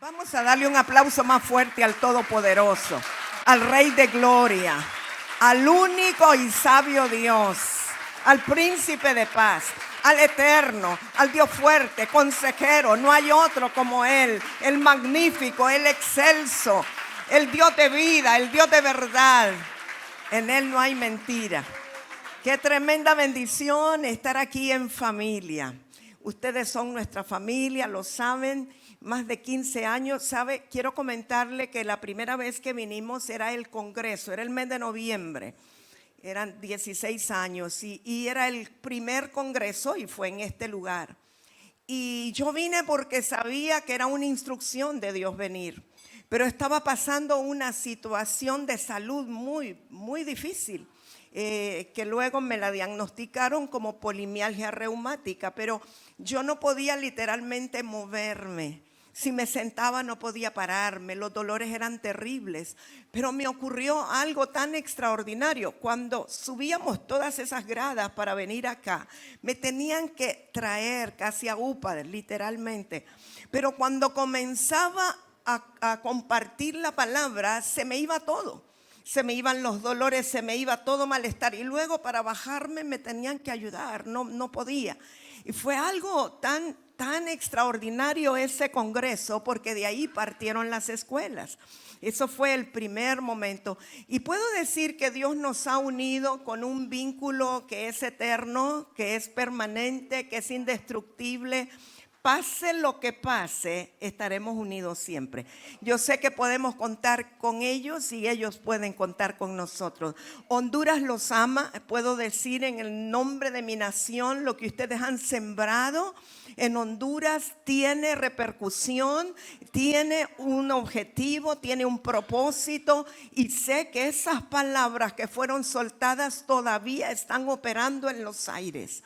Vamos a darle un aplauso más fuerte al Todopoderoso, al Rey de Gloria, al único y sabio Dios, al Príncipe de Paz, al Eterno, al Dios fuerte, consejero. No hay otro como Él, el magnífico, el excelso, el Dios de vida, el Dios de verdad. En Él no hay mentira. Qué tremenda bendición estar aquí en familia. Ustedes son nuestra familia, lo saben, más de 15 años. Quiero comentarle que la primera vez que vinimos era el congreso, era el mes de noviembre. Eran 16 años y era el primer congreso y fue en este lugar. Y yo vine porque sabía que era una instrucción de Dios venir, pero estaba pasando una situación de salud muy, muy difícil. Que luego me la diagnosticaron como polimialgia reumática, pero yo no podía literalmente moverme. Si me sentaba no podía pararme, los dolores eran terribles, pero me ocurrió algo tan extraordinario. Cuando subíamos todas esas gradas para venir acá, me tenían que traer casi a UPA, literalmente. Pero cuando comenzaba a compartir la palabra, se me iba todo. Se me iban los dolores, se me iba todo malestar. Y luego para bajarme me tenían que ayudar, no podía. Y fue algo tan extraordinario ese congreso, porque de ahí partieron las escuelas. Eso fue el primer momento. Y puedo decir que Dios nos ha unido con un vínculo que es eterno, que es permanente, que es indestructible. Pase lo que pase, estaremos unidos siempre. Yo sé que podemos contar con ellos y ellos pueden contar con nosotros. Honduras los ama. Puedo decir en el nombre de mi nación, lo que ustedes han sembrado en Honduras tiene repercusión, tiene un objetivo, tiene un propósito, y sé que esas palabras que fueron soltadas todavía están operando en los aires.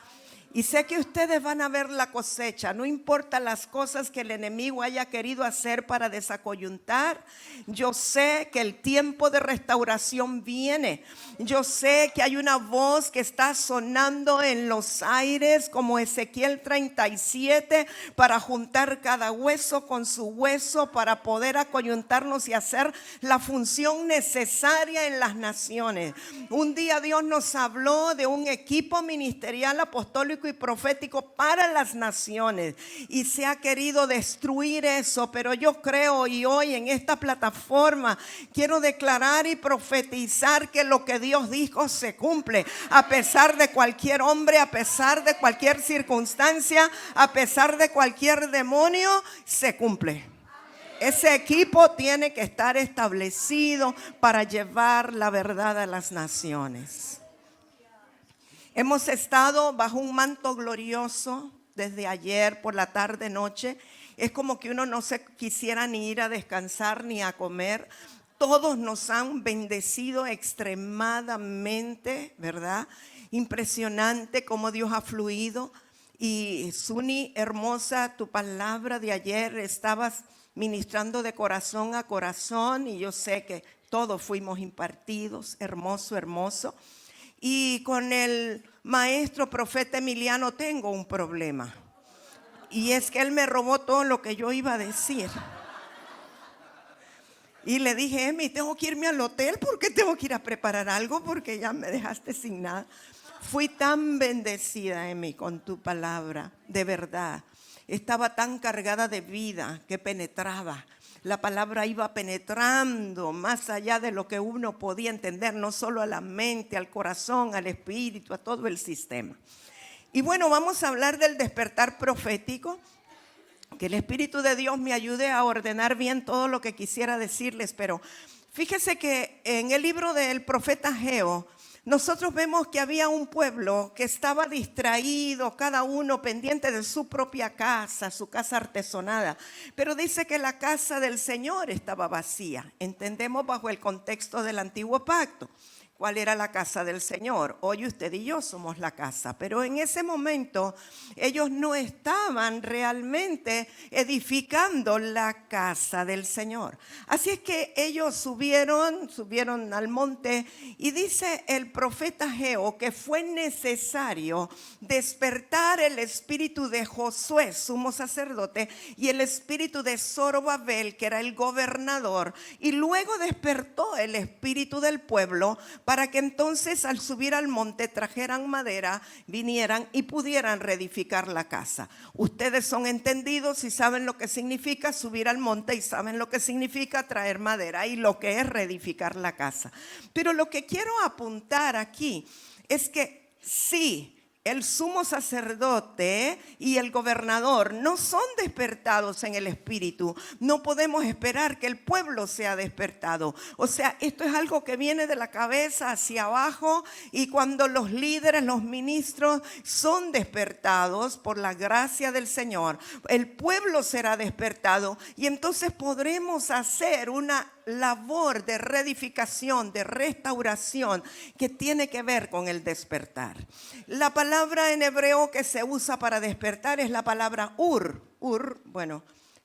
Y sé que ustedes van a ver la cosecha, no importa las cosas que el enemigo haya querido hacer para desacoyuntar. Yo sé que el tiempo de restauración viene. Yo sé que hay una voz que está sonando en los aires como Ezequiel 37 para juntar cada hueso con su hueso, para poder acoyuntarnos y hacer la función necesaria en las naciones. Un día Dios nos habló de un equipo ministerial apostólico y profético para las naciones, y se ha querido destruir eso, pero yo creo, y hoy en esta plataforma quiero declarar y profetizar que lo que Dios dijo se cumple, a pesar de cualquier hombre, a pesar de cualquier circunstancia, a pesar de cualquier demonio, se cumple. Ese equipo tiene que estar establecido para llevar la verdad a las naciones. Hemos estado bajo un manto glorioso desde ayer por la tarde, noche. Es como que uno no se quisiera ni ir a descansar ni a comer. Todos nos han bendecido extremadamente, ¿verdad? Impresionante cómo Dios ha fluido. Y Suni, hermosa, tu palabra de ayer, estabas ministrando de corazón a corazón, y yo sé que todos fuimos impartidos. Hermoso, hermoso. Y con el maestro profeta Emiliano tengo un problema, y es que él me robó todo lo que yo iba a decir. Y le dije: Emi, tengo que irme al hotel porque tengo que ir a preparar algo, porque ya me dejaste sin nada. Fui tan bendecida, Emi, con tu palabra, de verdad. Estaba tan cargada de vida que penetraba. La palabra iba penetrando más allá de lo que uno podía entender, no solo a la mente, al corazón, al espíritu, a todo el sistema. Y bueno, vamos a hablar del despertar profético. Que el Espíritu de Dios me ayude a ordenar bien todo lo que quisiera decirles. Pero fíjese que en el libro del profeta Ageo, nosotros vemos que había un pueblo que estaba distraído, cada uno pendiente de su propia casa, su casa artesonada. Pero dice que la casa del Señor estaba vacía. Entendemos bajo el contexto del antiguo pacto. cuál era la casa del Señor. Hoy usted y yo somos la casa, pero en ese momento ellos no estaban realmente edificando la casa del Señor. Así es que ellos subieron al monte, y dice el profeta Ageo que fue necesario despertar el espíritu de Josué, sumo sacerdote, y el espíritu de Zorobabel, que era el gobernador, y luego despertó el espíritu del pueblo para que entonces al subir al monte trajeran madera, vinieran y pudieran reedificar la casa. Ustedes son entendidos y saben lo que significa subir al monte, y saben lo que significa traer madera y lo que es reedificar la casa. Pero lo que quiero apuntar aquí es que sí, el sumo sacerdote y el gobernador no son despertados en el espíritu. No podemos esperar que el pueblo sea despertado. O sea, esto es algo que viene de la cabeza hacia abajo, y cuando los líderes, los ministros son despertados por la gracia del Señor, el pueblo será despertado, y entonces podremos hacer una labor de reedificación, de restauración, que tiene que ver con el despertar. La palabra en hebreo que se usa para despertar es la palabra ur. Bueno,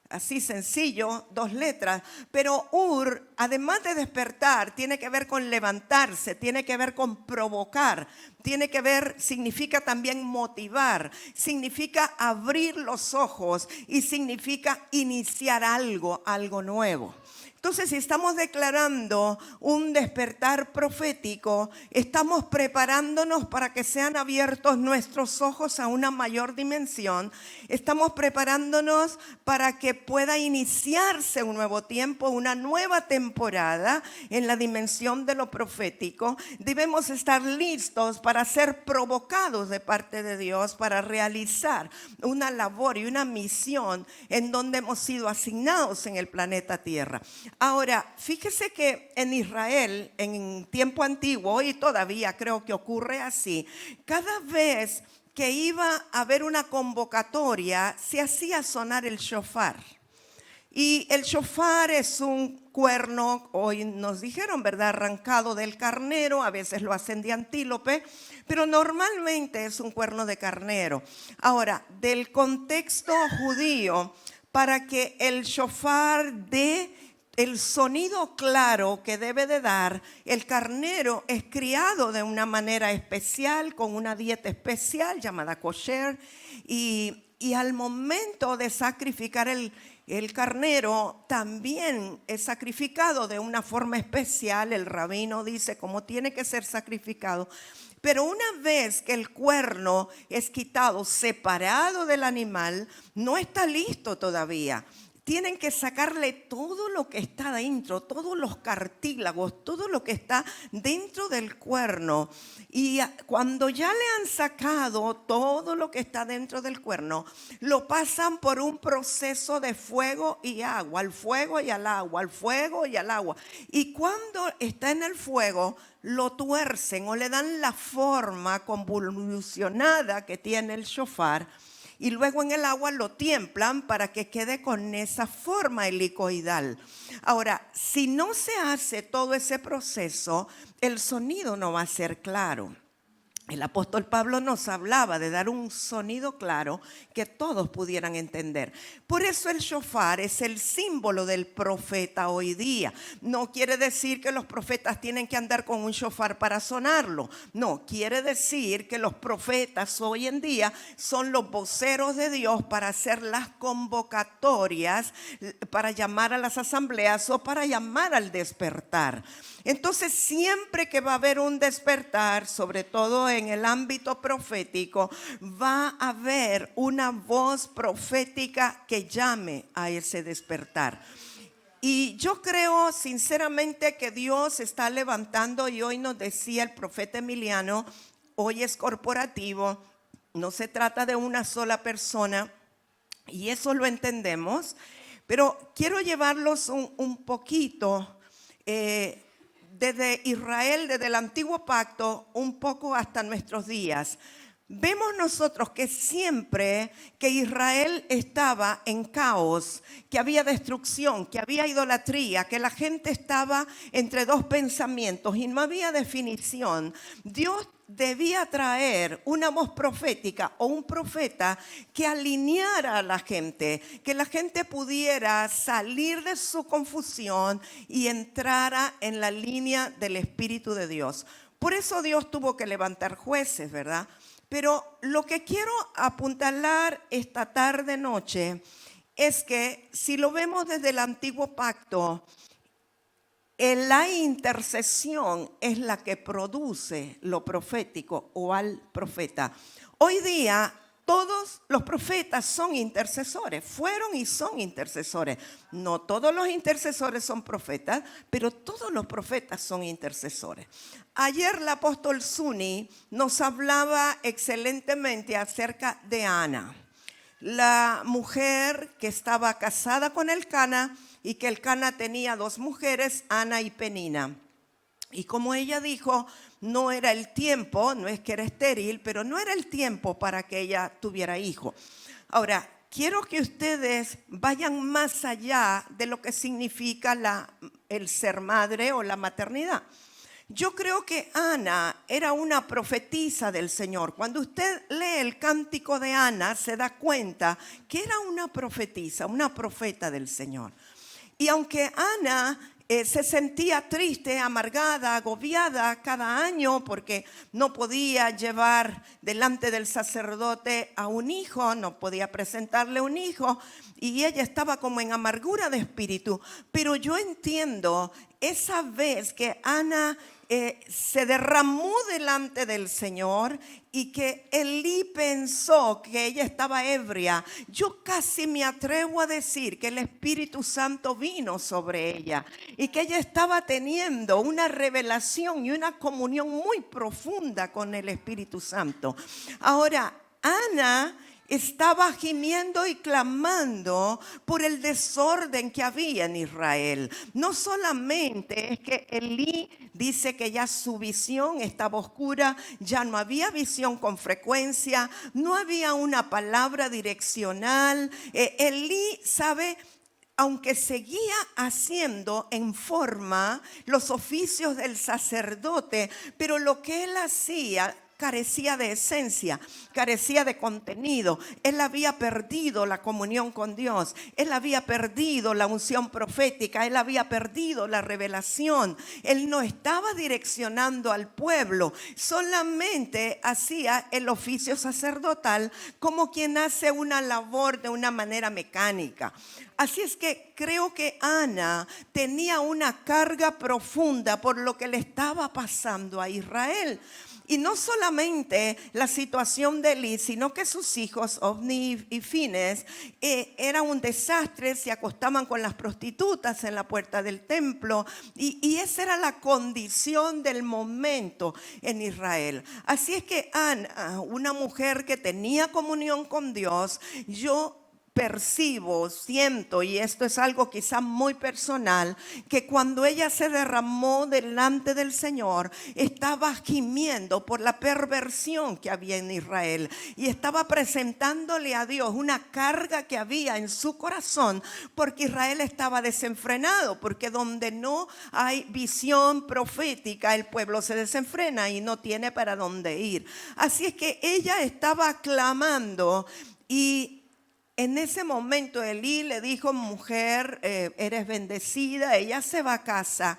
así sencillo, 2 letras, pero ur, además de despertar, tiene que ver con levantarse, tiene que ver con provocar, tiene que ver, significa también motivar, significa abrir los ojos y significa iniciar algo nuevo. Entonces, si estamos declarando un despertar profético, estamos preparándonos para que sean abiertos nuestros ojos a una mayor dimensión. Estamos preparándonos para que pueda iniciarse un nuevo tiempo, una nueva temporada en la dimensión de lo profético. Debemos estar listos para ser provocados de parte de Dios para realizar una labor y una misión en donde hemos sido asignados en el planeta Tierra. Ahora, fíjese que en Israel, en tiempo antiguo, y todavía creo que ocurre así, cada vez que iba a haber una convocatoria, se hacía sonar el shofar. Y el shofar es un cuerno, hoy nos dijeron, ¿verdad?, arrancado del carnero, a veces lo hacen de antílope, pero normalmente es un cuerno de carnero. Ahora, del contexto judío, para que el shofar dé el sonido claro que debe de dar, el carnero es criado de una manera especial, con una dieta especial llamada kosher, y al momento de sacrificar el carnero también es sacrificado de una forma especial. El rabino dice cómo tiene que ser sacrificado. Pero una vez que el cuerno es quitado, separado del animal, no está listo todavía. Tienen que sacarle todo lo que está dentro, todos los cartílagos, todo lo que está dentro del cuerno. Y cuando ya le han sacado todo lo que está dentro del cuerno, lo pasan por un proceso de fuego y agua, al fuego y al agua, al fuego y al agua. Y cuando está en el fuego, lo tuercen o le dan la forma convulsionada que tiene el shofar. Y luego en el agua lo tiemplan para que quede con esa forma helicoidal. Ahora, si no se hace todo ese proceso, el sonido no va a ser claro. El apóstol Pablo nos hablaba de dar un sonido claro que todos pudieran entender. Por eso el shofar es el símbolo del profeta hoy día. No quiere decir que los profetas tienen que andar con un shofar para sonarlo. No, quiere decir que los profetas hoy en día son los voceros de Dios para hacer las convocatorias, para llamar a las asambleas o para llamar al despertar. Entonces, siempre que va a haber un despertar, sobre todo en el ámbito profético, va a haber una voz profética que llame a ese despertar. Y yo creo sinceramente que Dios está levantando, y hoy nos decía el profeta Emiliano, hoy es corporativo, no se trata de una sola persona, y eso lo entendemos, pero quiero llevarlos un poquito desde Israel, desde el antiguo pacto, un poco hasta nuestros días. vemos nosotros que siempre que Israel estaba en caos, que había destrucción, que había idolatría, que la gente estaba entre dos pensamientos y no había definición, Dios debía traer una voz profética o un profeta que alineara a la gente, que la gente pudiera salir de su confusión y entrara en la línea del Espíritu de Dios. Por eso Dios tuvo que levantar jueces, ¿verdad? Pero lo que quiero apuntalar esta tarde noche es que si lo vemos desde el antiguo pacto, la intercesión es la que produce lo profético o al profeta. Hoy día todos los profetas son intercesores, fueron y son intercesores. No todos los intercesores son profetas, pero todos los profetas son intercesores. Ayer el apóstol Zuni nos hablaba excelentemente acerca de Ana, la mujer que estaba casada con Elcana y que Elcana tenía dos mujeres, Ana y Penina. Y como ella dijo, no era el tiempo, no es que era estéril, pero no era el tiempo para que ella tuviera hijo. Ahora, quiero que ustedes vayan más allá de lo que significa el ser madre o la maternidad. Yo creo que Ana era una profetisa del Señor. Cuando usted lee el cántico de Ana, se da cuenta que era una profetisa, una profeta del Señor. Y aunque Ana se sentía triste, amargada, agobiada cada año porque no podía llevar delante del sacerdote a un hijo, no podía presentarle un hijo, y ella estaba como en amargura de espíritu. Pero yo entiendo esa vez que Ana se derramó delante del Señor y que Elí pensó que ella estaba ebria. Yo casi me atrevo a decir que el Espíritu Santo vino sobre ella y que ella estaba teniendo una revelación y una comunión muy profunda con el Espíritu Santo. Ahora, Ana estaba gimiendo y clamando por el desorden que había en Israel. No solamente es que Elí dice que ya su visión estaba oscura, ya no había visión con frecuencia, no había una palabra direccional. Elí, ¿sabe?, aunque seguía haciendo en forma los oficios del sacerdote, pero lo que él hacía carecía de esencia, carecía de contenido. Él había perdido la comunión con Dios, él había perdido la unción profética, él había perdido la revelación. Él no estaba direccionando al pueblo, solamente hacía el oficio sacerdotal como quien hace una labor de una manera mecánica. Así es que creo que Ana tenía una carga profunda por lo que le estaba pasando a Israel. Y no solamente la situación de Elí, sino que sus hijos, Ofni y Fines, era un desastre, se acostaban con las prostitutas en la puerta del templo. Y esa era la condición del momento en Israel. Así es que Ana, una mujer que tenía comunión con Dios, yo percibo, siento, y esto es algo quizá muy personal, que cuando ella se derramó delante del Señor, estaba gimiendo por la perversión que había en Israel y estaba presentándole a Dios una carga que había en su corazón, porque Israel estaba desenfrenado, porque donde no hay visión profética, el pueblo se desenfrena y no tiene para dónde ir. Así es que ella estaba clamando y en ese momento Elí le dijo: mujer, eres bendecida. Ella se va a casa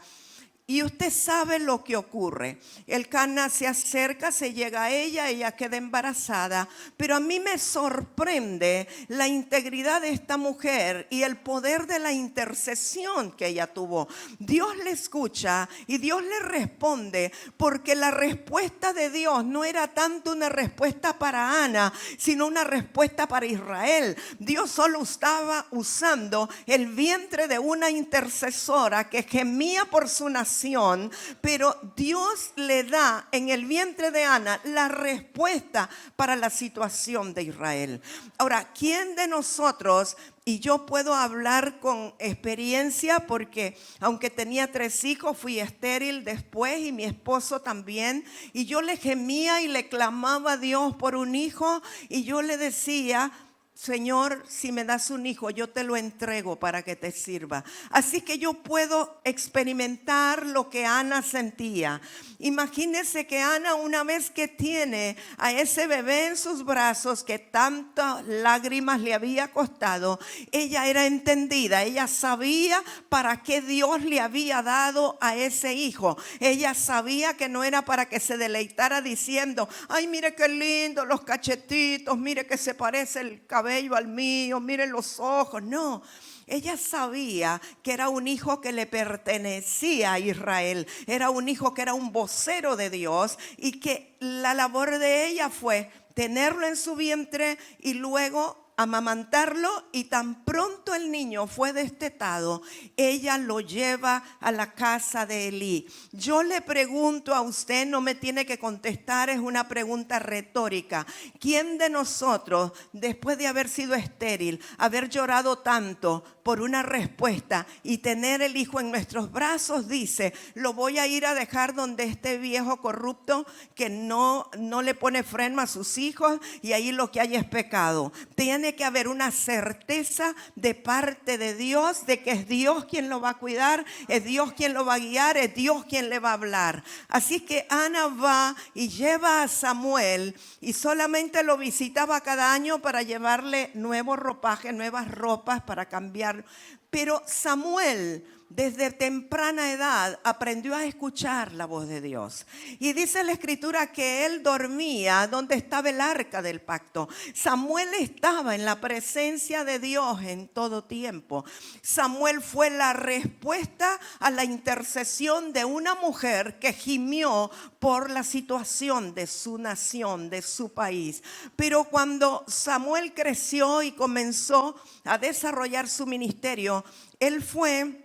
y usted sabe lo que ocurre. Elcana se acerca, se llega a ella queda embarazada. Pero a mí me sorprende la integridad de esta mujer y el poder de la intercesión que ella tuvo. Dios le escucha y Dios le responde, porque la respuesta de Dios no era tanto una respuesta para Ana, sino una respuesta para Israel. Dios solo estaba usando el vientre de una intercesora que gemía por su nación situación, pero Dios le da en el vientre de Ana la respuesta para la situación de Israel. Ahora, ¿quién de nosotros? Y yo puedo hablar con experiencia porque aunque tenía 3 hijos, fui estéril después y mi esposo también. Y yo le gemía y le clamaba a Dios por un hijo y yo le decía: Señor, si me das un hijo, yo te lo entrego para que te sirva. Así que yo puedo experimentar lo que Ana sentía. Imagínense que Ana, una vez que tiene a ese bebé en sus brazos que tantas lágrimas le había costado, ella era entendida, ella sabía para qué Dios le había dado a ese hijo. Ella sabía que no era para que se deleitara diciendo: ay, mire qué lindo los cachetitos, mire que se parece el cabello al mío, miren los ojos. No, ella sabía que era un hijo que le pertenecía a Israel, era un hijo que era un vocero de Dios y que la labor de ella fue tenerlo en su vientre y luego amamantarlo, y tan pronto el niño fue destetado, ella lo lleva a la casa de Elí. Yo le pregunto a usted, no me tiene que contestar, es una pregunta retórica. ¿Quién de nosotros, después de haber sido estéril, haber llorado tanto por una respuesta y tener el hijo en nuestros brazos, dice: lo voy a ir a dejar donde este viejo corrupto que no le pone freno a sus hijos y ahí lo que hay es pecado? Tiene que haber una certeza de parte de Dios de que es Dios quien lo va a cuidar, es Dios quien lo va a guiar, es Dios quien le va a hablar. Así que Ana va y lleva a Samuel y solamente lo visitaba cada año para llevarle nuevo ropaje, nuevas ropas para cambiar. Pero Samuel, desde temprana edad, aprendió a escuchar la voz de Dios. Y dice la escritura que él dormía donde estaba el arca del pacto. Samuel estaba en la presencia de Dios en todo tiempo. Samuel fue la respuesta a la intercesión de una mujer que gimió por la situación de su nación, de su país. Pero cuando Samuel creció y comenzó a desarrollar su ministerio, él fue,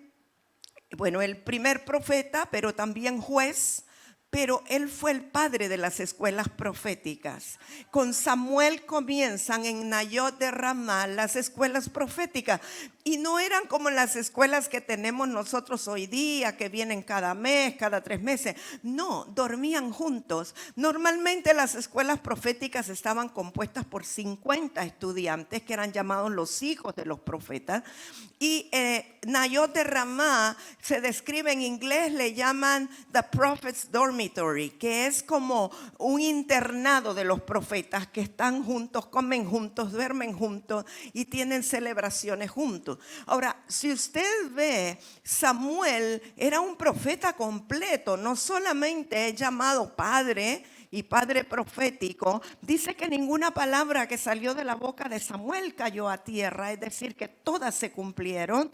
el primer profeta, pero también juez, pero él fue el padre de las escuelas proféticas. Con Samuel comienzan en Nayot de Ramá las escuelas proféticas. Y no eran como las escuelas que tenemos nosotros hoy día, que vienen cada mes, cada 3 meses. No, dormían juntos. Normalmente las escuelas proféticas estaban compuestas por 50 estudiantes que eran llamados los hijos de los profetas. Y Nayot de Ramá se describe en inglés, le llaman The Prophet's Dormitory, que es como un internado de los profetas que están juntos, comen juntos, duermen juntos y tienen celebraciones juntos. Ahora, si usted ve, Samuel era un profeta completo, no solamente es llamado padre y padre profético. Dice que ninguna palabra que salió de la boca de Samuel cayó a tierra, es decir, que todas se cumplieron.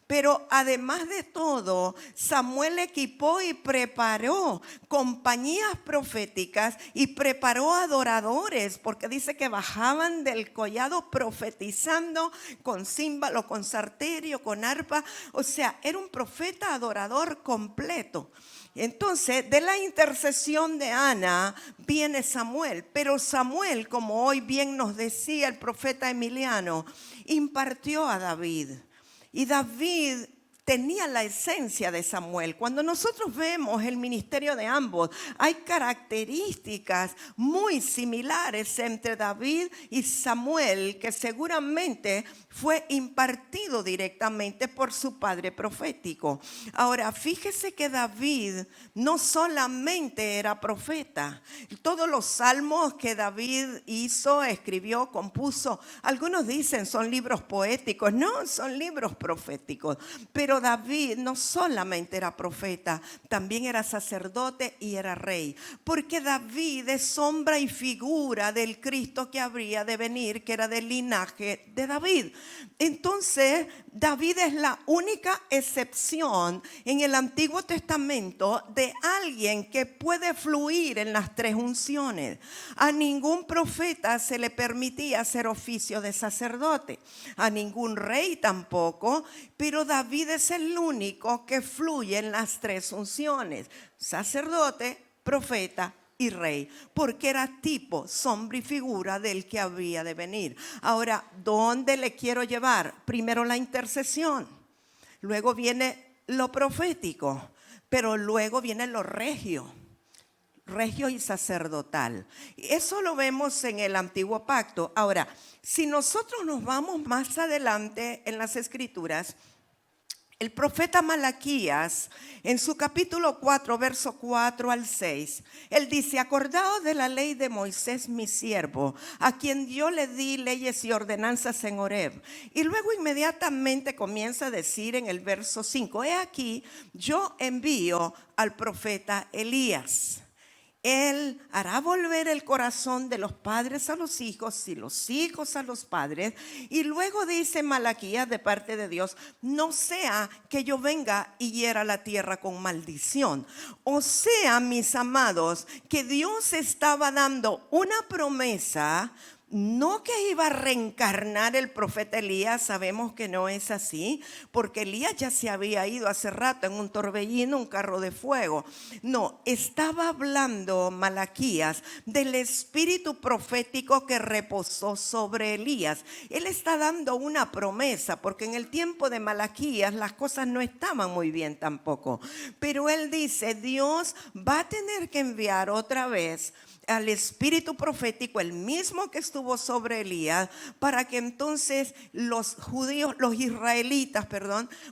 Pero además de todo, Samuel equipó y preparó compañías proféticas y preparó adoradores, porque dice que bajaban del collado profetizando con címbalo, con salterio, con arpa. O sea, era un profeta adorador completo. Entonces, de la intercesión de Ana viene Samuel, pero Samuel, como hoy bien nos decía el profeta Emiliano, impartió a David. Y David tenía la esencia de Samuel. Cuando nosotros vemos el ministerio de ambos, hay características muy similares entre David y Samuel, que seguramente fue impartido directamente por su padre profético. Ahora, fíjese que David no solamente era profeta. Todos los salmos que David hizo, escribió, compuso, algunos dicen son libros poéticos, no, son libros proféticos. Pero David no solamente era profeta, también era sacerdote y era rey. Porque David es sombra y figura del Cristo que habría de venir, que era del linaje de David. Entonces, David es la única excepción en el Antiguo Testamento de alguien que puede fluir en las 3 unciones. A ningún profeta se le permitía hacer oficio de sacerdote, a ningún rey tampoco, pero David es es el único que fluye en las tres unciones: sacerdote, profeta y rey, porque era tipo, sombra y figura del que había de venir. Ahora, ¿dónde le quiero llevar? Primero la intercesión, luego viene lo profético, pero luego viene lo regio y sacerdotal. Eso lo vemos en el Antiguo Pacto. Ahora, si nosotros nos vamos más adelante en las Escrituras, el profeta Malaquías, en su capítulo 4, verso 4 al 6, él dice: acordaos de la ley de Moisés mi siervo, a quien yo le di leyes y ordenanzas en Horeb. Y luego inmediatamente comienza a decir en el verso 5: he aquí, yo envío al profeta Elías. Él hará volver el corazón de los padres a los hijos y los hijos a los padres. Y luego dice Malaquías de parte de Dios: no sea que yo venga y hiera la tierra con maldición. O sea, mis amados, que Dios estaba dando una promesa. No que iba a reencarnar el profeta Elías, sabemos que no es así, porque Elías ya se había ido hace rato en un torbellino, un carro de fuego. No, estaba hablando Malaquías del espíritu profético que reposó sobre Elías. Él está dando una promesa, porque en el tiempo de Malaquías las cosas no estaban muy bien tampoco. Pero él dice: Dios va a tener que enviar otra vez al espíritu profético, el mismo que estuvo sobre Elías, para que entonces los judíos, los israelitas,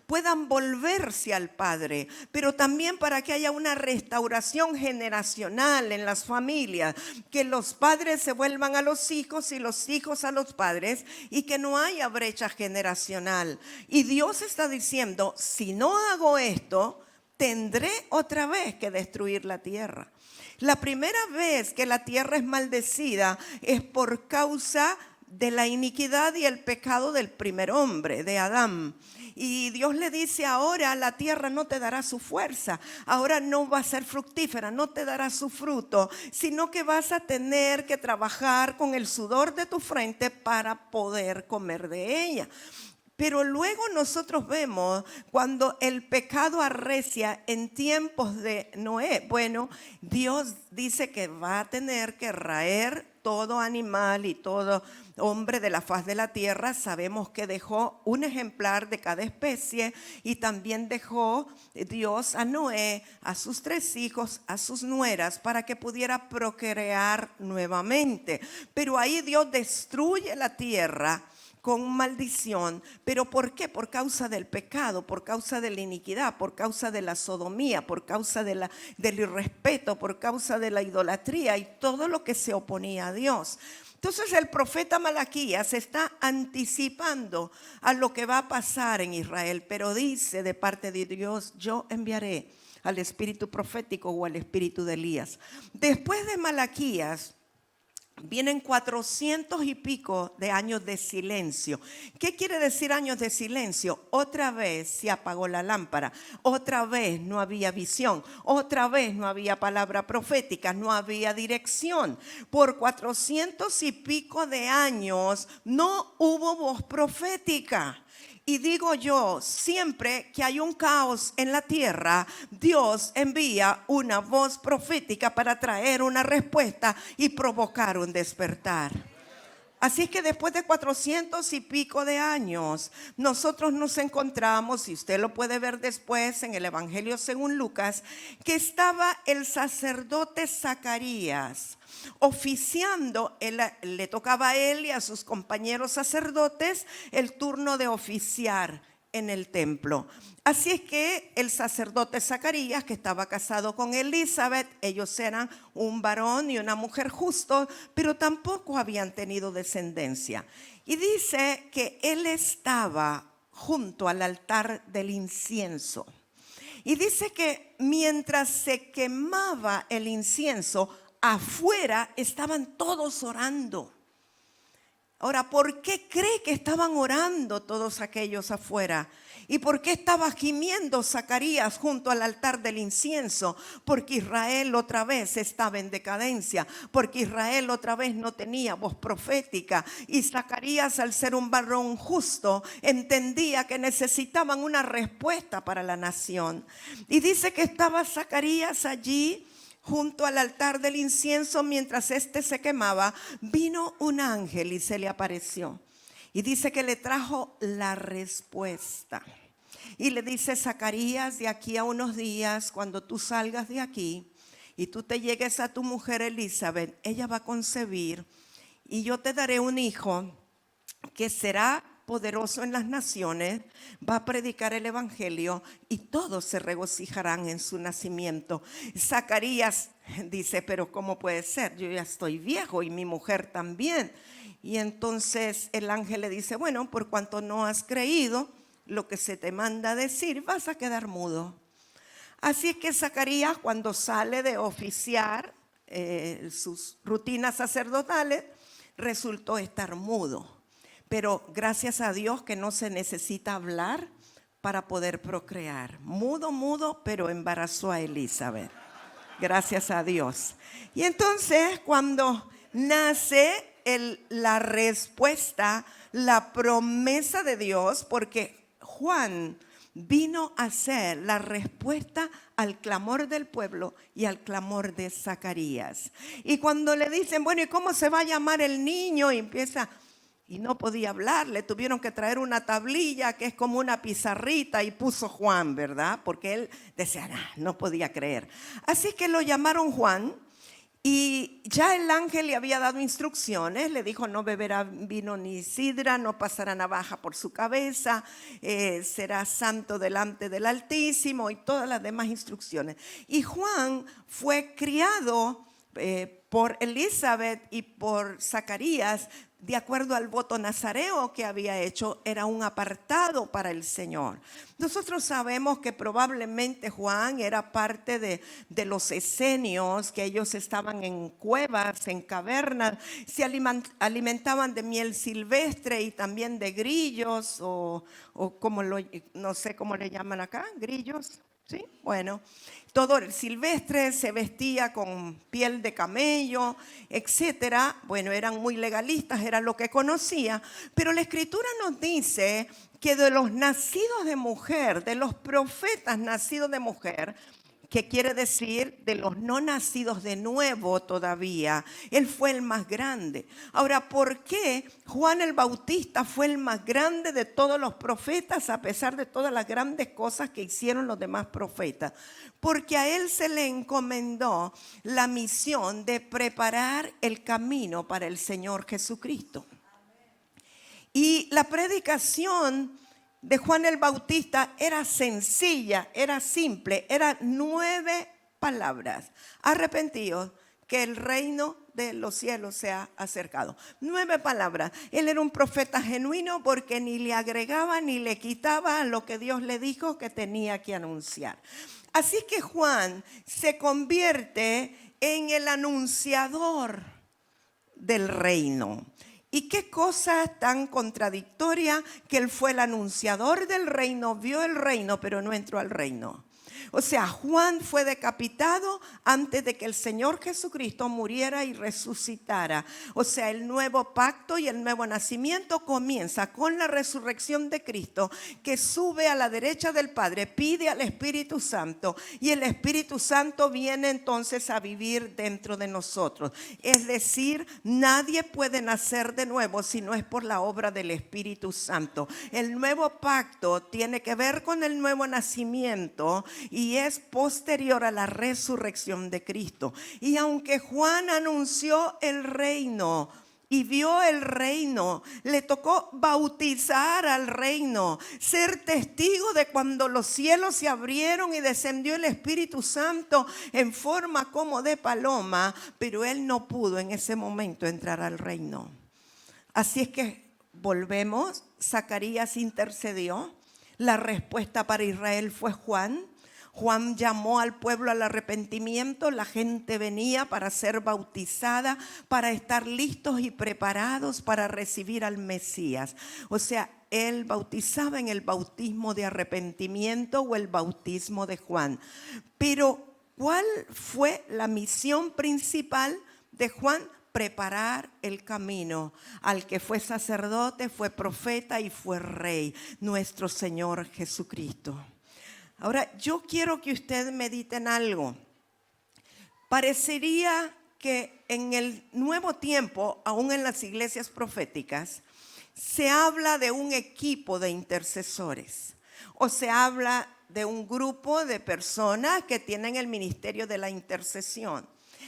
puedan volverse al Padre, pero también para que haya una restauración generacional en las familias, que los padres se vuelvan a los hijos y los hijos a los padres, y que no haya brecha generacional. Y Dios está diciendo: si no hago esto, tendré otra vez que destruir la tierra. La primera vez que la tierra es maldecida es por causa de la iniquidad y el pecado del primer hombre, de Adán. Y Dios le dice: ahora la tierra no te dará su fuerza, ahora no va a ser fructífera, no te dará su fruto, sino que vas a tener que trabajar con el sudor de tu frente para poder comer de ella. Pero luego nosotros vemos cuando el pecado arrecia en tiempos de Noé. Bueno, Dios dice que va a tener que raer todo animal y todo hombre de la faz de la tierra. Sabemos que dejó un ejemplar de cada especie, y también dejó Dios a Noé, a sus 3 hijos, a sus nueras, para que pudiera procrear nuevamente. Pero ahí Dios destruye la tierra con maldición. ¿Pero por qué? Por causa del pecado, por causa de la iniquidad, por causa de la sodomía, por causa del irrespeto, por causa de la idolatría y todo lo que se oponía a Dios. Entonces el profeta Malaquías está anticipando a lo que va a pasar en Israel, pero dice de parte de Dios: yo enviaré al espíritu profético o al espíritu de Elías. Después de Malaquías vienen 400 y pico de años de silencio. ¿Qué quiere decir años de silencio? Otra vez se apagó la lámpara, otra vez no había visión, otra vez no había palabra profética, no había dirección. Por 400 y pico de años no hubo voz profética. Y digo yo, siempre que hay un caos en la tierra, Dios envía una voz profética para traer una respuesta y provocar un despertar. Así es que después de 400 y pico de años, nosotros nos encontramos, y usted lo puede ver después en el Evangelio según Lucas, que estaba el sacerdote Zacarías oficiando. Le tocaba a él y a sus compañeros sacerdotes el turno de oficiar en el templo. Así es que el sacerdote Zacarías, que estaba casado con Elizabeth, ellos eran un varón y una mujer justos, pero tampoco habían tenido descendencia. Y dice que él estaba junto al altar del incienso. Y dice que mientras se quemaba el incienso, afuera estaban todos orando. Ahora, ¿por qué cree que estaban orando todos aquellos afuera? ¿Y por qué estaba gimiendo Zacarías junto al altar del incienso? Porque Israel otra vez estaba en decadencia, porque Israel otra vez no tenía voz profética. Y Zacarías, al ser un varón justo, entendía que necesitaban una respuesta para la nación. Y dice que estaba Zacarías allí junto al altar del incienso mientras éste se quemaba. Vino un ángel y se le apareció. Y dice que le trajo la respuesta. Y le dice: Zacarías, de aquí a unos días, cuando tú salgas de aquí y tú te llegues a tu mujer Elizabeth, ella va a concebir y yo te daré un hijo que será poderoso en las naciones, va a predicar el evangelio y todos se regocijarán en su nacimiento. Zacarías dice: pero ¿cómo puede ser? Yo ya estoy viejo y mi mujer también. Y entonces el ángel le dice: bueno, por cuanto no has creído lo que se te manda decir, vas a quedar mudo. Así es que Zacarías, cuando sale de oficiar sus rutinas sacerdotales, resultó estar mudo. Pero gracias a Dios que no se necesita hablar para poder procrear. Mudo, pero embarazó a Elizabeth. Gracias a Dios. Y entonces cuando nace la respuesta, la promesa de Dios, porque Juan vino a ser la respuesta al clamor del pueblo y al clamor de Zacarías. Y cuando le dicen: bueno, ¿y cómo se va a llamar el niño? Y empieza... Y no podía hablar, le tuvieron que traer una tablilla que es como una pizarrita y puso Juan, ¿verdad? Porque él decía, no podía creer. Así que lo llamaron Juan y ya el ángel le había dado instrucciones. Le dijo: no beberá vino ni sidra, no pasará navaja por su cabeza, será santo delante del Altísimo y todas las demás instrucciones. Y Juan fue criado por Elizabeth y por Zacarías de acuerdo al voto nazareo que había hecho. Era un apartado para el Señor. Nosotros sabemos que probablemente Juan era parte de los esenios, que ellos estaban en cuevas, en cavernas, se alimentaban de miel silvestre y también de grillos o como no sé cómo le llaman acá, grillos. ¿Sí? Bueno, todo el silvestre, se vestía con piel de camello, etcétera. Bueno, eran muy legalistas, era lo que conocía. Pero la Escritura nos dice que de los nacidos de mujer, de los profetas nacidos de mujer, que quiere decir de los no nacidos de nuevo todavía, él fue el más grande. Ahora, ¿por qué Juan el Bautista fue el más grande de todos los profetas a pesar de todas las grandes cosas que hicieron los demás profetas? Porque a él se le encomendó la misión de preparar el camino para el Señor Jesucristo. Y la predicación de Juan el Bautista era sencilla, era simple, eran 9 palabras. Arrepentidos, que el reino de los cielos se ha acercado. 9 palabras. Él era un profeta genuino porque ni le agregaba ni le quitaba a lo que Dios le dijo que tenía que anunciar. Así que Juan se convierte en el anunciador del reino. Y qué cosa tan contradictoria que él fue el anunciador del reino, vio el reino, pero no entró al reino. O sea, Juan fue decapitado antes de que el Señor Jesucristo muriera y resucitara. O sea, el nuevo pacto y el nuevo nacimiento comienza con la resurrección de Cristo, que sube a la derecha del Padre, pide al Espíritu Santo y el Espíritu Santo viene entonces a vivir dentro de nosotros. Es decir, nadie puede nacer de nuevo si no es por la obra del Espíritu Santo. El nuevo pacto tiene que ver con el nuevo nacimiento y es posterior a la resurrección de Cristo. Y aunque Juan anunció el reino y vio el reino, le tocó bautizar al reino, ser testigo de cuando los cielos se abrieron y descendió el Espíritu Santo en forma como de paloma, pero él no pudo en ese momento entrar al reino. Así es que volvemos, Zacarías intercedió, la respuesta para Israel fue Juan. Juan llamó al pueblo al arrepentimiento, la gente venía para ser bautizada, para estar listos y preparados para recibir al Mesías. O sea, él bautizaba en el bautismo de arrepentimiento o el bautismo de Juan. Pero, ¿cuál fue la misión principal de Juan? Preparar el camino al que fue sacerdote, fue profeta y fue rey, nuestro Señor Jesucristo. Ahora, yo quiero que ustedes mediten algo. Parecería que en el nuevo tiempo, aún en las iglesias proféticas, se habla de un equipo de intercesores o se habla de un grupo de personas que tienen el ministerio de la intercesión.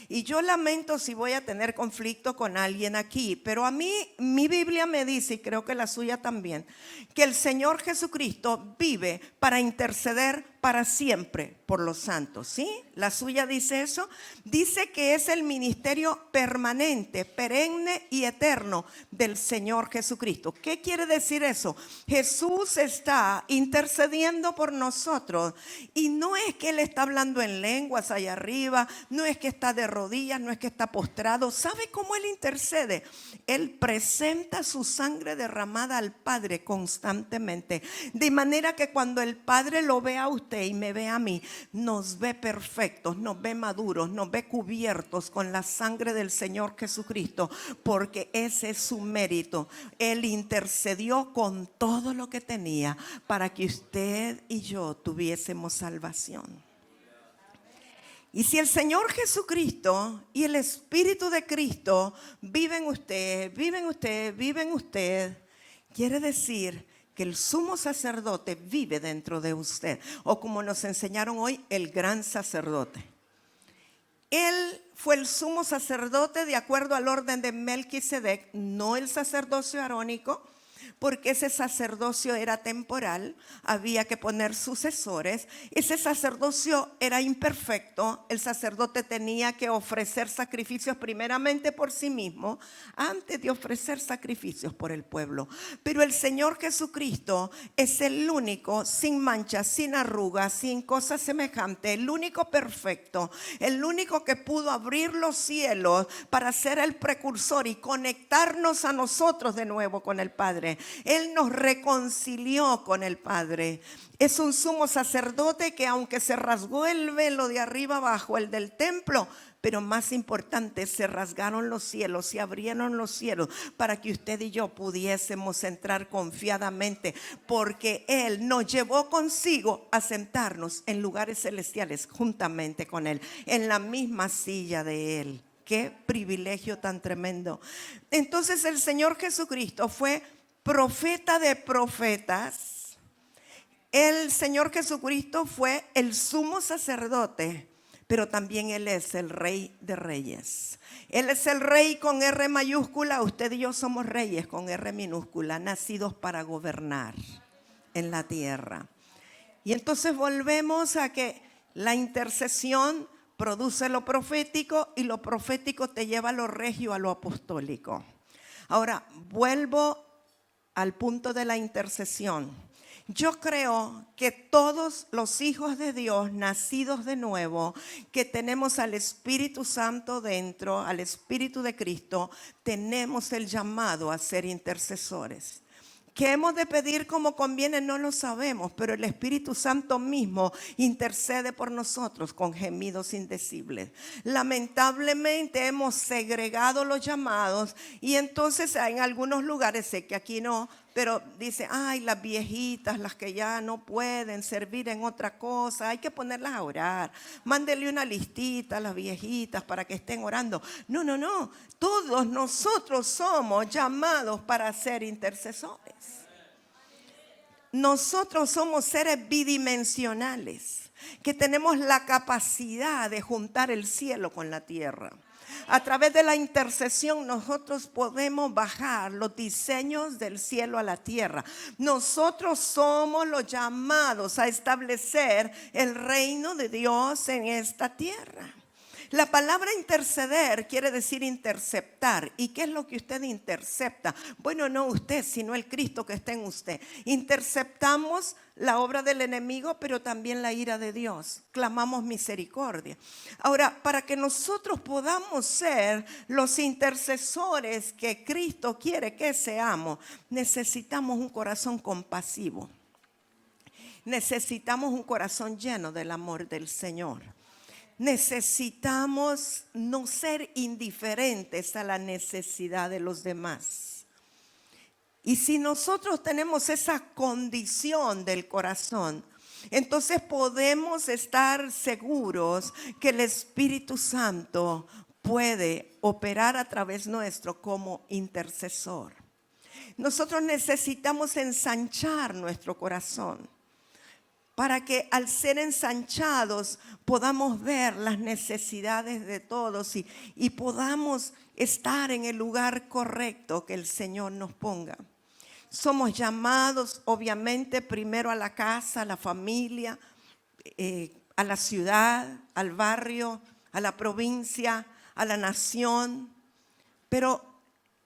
Y yo lamento si voy a tener conflicto con alguien aquí, pero a mí mi Biblia me dice, y creo que la suya también, que el Señor Jesucristo vive para interceder para siempre por los santos, ¿sí? La suya dice eso. Dice que es el ministerio permanente, perenne y eterno del Señor Jesucristo. ¿Qué quiere decir eso? Jesús está intercediendo por nosotros y no es que Él está hablando en lenguas allá arriba, no es que está de rodillas, no es que está postrado. ¿Sabe cómo Él intercede? Él presenta su sangre derramada al Padre constantemente, de manera que cuando el Padre lo ve a usted y me ve a mí, nos ve perfectos, nos ve maduros, nos ve cubiertos con la sangre del Señor Jesucristo, porque ese es su mérito. Él intercedió con todo lo que tenía para que usted y yo tuviésemos salvación. Y si el Señor Jesucristo y el Espíritu de Cristo viven usted, quiere decir que el sumo sacerdote vive dentro de usted, o como nos enseñaron hoy, el gran sacerdote. Él fue el sumo sacerdote de acuerdo al orden de Melquisedec, no el sacerdocio arónico, porque ese sacerdocio era temporal, había que poner sucesores. Ese sacerdocio era imperfecto, el sacerdote tenía que ofrecer sacrificios primeramente por sí mismo, antes de ofrecer sacrificios por el pueblo. Pero el Señor Jesucristo es el único, sin mancha, sin arrugas, sin cosa semejante, el único perfecto, el único que pudo abrir los cielos para ser el precursor y conectarnos a nosotros de nuevo con el Padre. Él nos reconcilió con el Padre. Es un sumo sacerdote que, aunque se rasgó el velo de arriba abajo, el del templo, pero más importante, se rasgaron los cielos, se abrieron los cielos para que usted y yo pudiésemos entrar confiadamente, porque Él nos llevó consigo a sentarnos en lugares celestiales juntamente con Él, en la misma silla de Él. Qué privilegio tan tremendo. Entonces el Señor Jesucristo fue profeta de profetas. El Señor Jesucristo fue el sumo sacerdote, pero también Él es el Rey de Reyes. Él es el Rey con R mayúscula. Usted y yo somos reyes con R minúscula, nacidos para gobernar en la tierra. Y entonces volvemos a que la intercesión produce lo profético y lo profético te lleva a lo regio, a lo apostólico. Ahora, vuelvo al punto de la intercesión. Yo creo que todos los hijos de Dios nacidos de nuevo, que tenemos al Espíritu Santo dentro, al Espíritu de Cristo, tenemos el llamado a ser intercesores. ¿Qué hemos de pedir como conviene? No lo sabemos, pero el Espíritu Santo mismo intercede por nosotros con gemidos indecibles. Lamentablemente hemos segregado los llamados y entonces en algunos lugares, sé que aquí no, pero dice, ay, las viejitas, las que ya no pueden servir en otra cosa, hay que ponerlas a orar. Mándele una listita a las viejitas para que estén orando. No. Todos nosotros somos llamados para ser intercesores. Nosotros somos seres bidimensionales que tenemos la capacidad de juntar el cielo con la tierra. A través de la intercesión nosotros podemos bajar los diseños del cielo a la tierra. Nosotros somos los llamados a establecer el reino de Dios en esta tierra. La palabra interceder quiere decir interceptar. ¿Y qué es lo que usted intercepta? Bueno, no usted, sino el Cristo que está en usted. Interceptamos la obra del enemigo, pero también la ira de Dios. Clamamos misericordia. Ahora, para que nosotros podamos ser los intercesores que Cristo quiere que seamos, necesitamos un corazón compasivo. Necesitamos un corazón lleno del amor del Señor. Necesitamos no ser indiferentes a la necesidad de los demás. Y si nosotros tenemos esa condición del corazón, entonces podemos estar seguros que el Espíritu Santo puede operar a través nuestro como intercesor. Nosotros necesitamos ensanchar nuestro corazón, para que al ser ensanchados podamos ver las necesidades de todos y podamos estar en el lugar correcto que el Señor nos ponga. Somos llamados obviamente primero a la casa, a la familia, a la ciudad, al barrio, a la provincia, a la nación, pero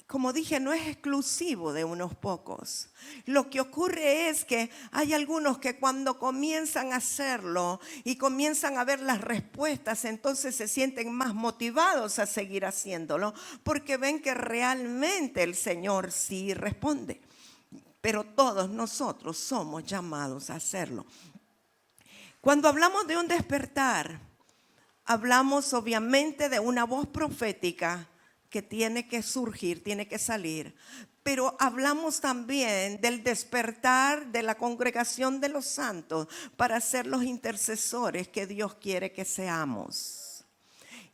como dije, no es exclusivo de unos pocos. Lo que ocurre es que hay algunos que cuando comienzan a hacerlo y comienzan a ver las respuestas, entonces se sienten más motivados a seguir haciéndolo, porque ven que realmente el Señor sí responde. Pero todos nosotros somos llamados a hacerlo. Cuando hablamos de un despertar, hablamos obviamente de una voz profética que tiene que surgir, tiene que salir. Pero hablamos también del despertar de la congregación de los santos para ser los intercesores que Dios quiere que seamos.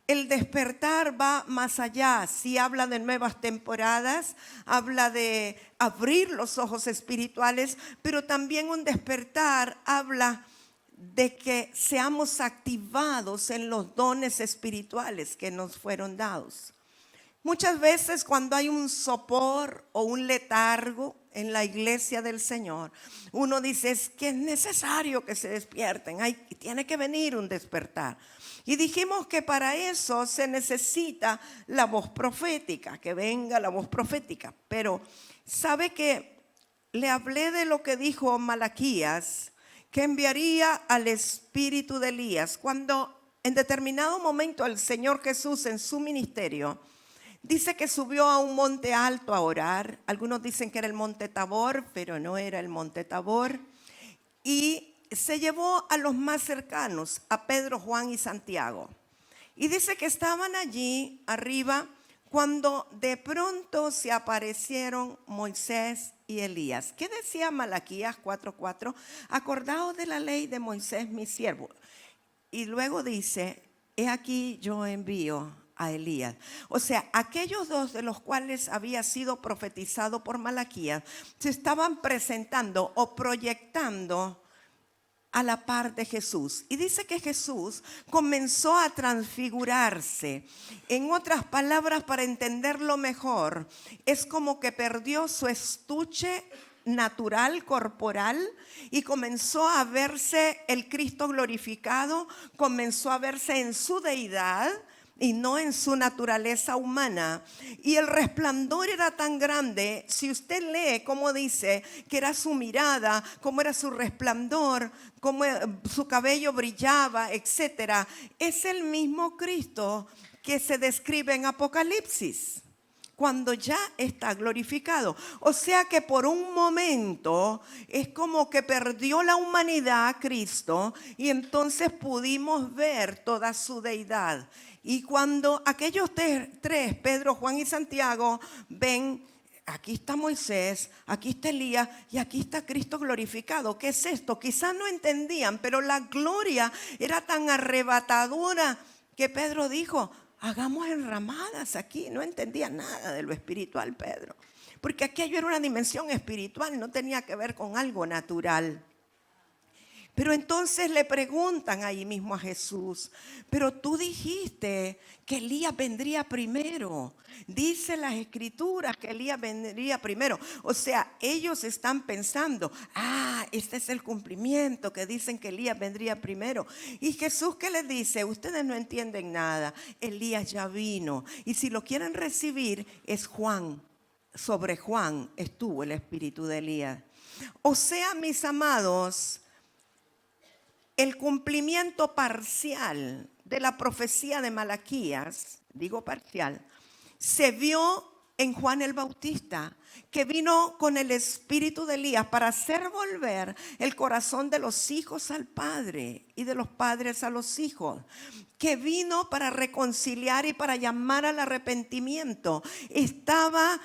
El despertar va más allá. Sí habla de nuevas temporadas, habla de abrir los ojos espirituales, pero también un despertar habla de que seamos activados en los dones espirituales que nos fueron dados. Muchas veces cuando hay un sopor o un letargo en la iglesia del Señor, uno dice es que es necesario que se despierten, tiene que venir un despertar. Y dijimos que para eso se necesita la voz profética, que venga la voz profética. Pero ¿sabe que le hablé de lo que dijo Malaquías, que enviaría al espíritu de Elías? Cuando en determinado momento el Señor Jesús en su ministerio dice que subió a un monte alto a orar. Algunos dicen que era el monte Tabor, pero no era el monte Tabor. Y se llevó a los más cercanos, a Pedro, Juan y Santiago. Y dice que estaban allí arriba cuando de pronto se aparecieron Moisés y Elías. ¿Qué decía Malaquías 4:4? Acordaos de la ley de Moisés, mi siervo. Y luego dice, he aquí yo envío a Elías. O sea, aquellos dos de los cuales había sido profetizado por Malaquías se estaban presentando o proyectando a la par de Jesús. Y dice que Jesús comenzó a transfigurarse. En otras palabras, para entenderlo mejor, es como que perdió su estuche natural, corporal, y comenzó a verse el Cristo glorificado, comenzó a verse en su deidad y no en su naturaleza humana. Y el resplandor era tan grande, si usted lee cómo dice que era su mirada, cómo era su resplandor, cómo su cabello brillaba, etcétera, es el mismo Cristo que se describe en Apocalipsis, cuando ya está glorificado. O sea que por un momento es como que perdió la humanidad a Cristo y entonces pudimos ver toda su deidad. Y cuando aquellos tres, Pedro, Juan y Santiago, ven, aquí está Moisés, aquí está Elías y aquí está Cristo glorificado. ¿Qué es esto? Quizás no entendían, pero la gloria era tan arrebatadora que Pedro dijo, hagamos enramadas aquí. No entendía nada de lo espiritual Pedro, porque aquello era una dimensión espiritual, no tenía que ver con algo natural. Pero entonces le preguntan ahí mismo a Jesús, pero tú dijiste que Elías vendría primero. Dice las escrituras que Elías vendría primero. O sea, ellos están pensando, este es el cumplimiento que dicen que Elías vendría primero. Y Jesús, ¿qué les dice? Ustedes no entienden nada. Elías ya vino. Y si lo quieren recibir, es Juan. Sobre Juan estuvo el espíritu de Elías. O sea, mis amados, el cumplimiento parcial de la profecía de Malaquías, digo parcial, se vio en Juan el Bautista, que vino con el espíritu de Elías para hacer volver el corazón de los hijos al Padre y de los padres a los hijos, que vino para reconciliar y para llamar al arrepentimiento. Estaba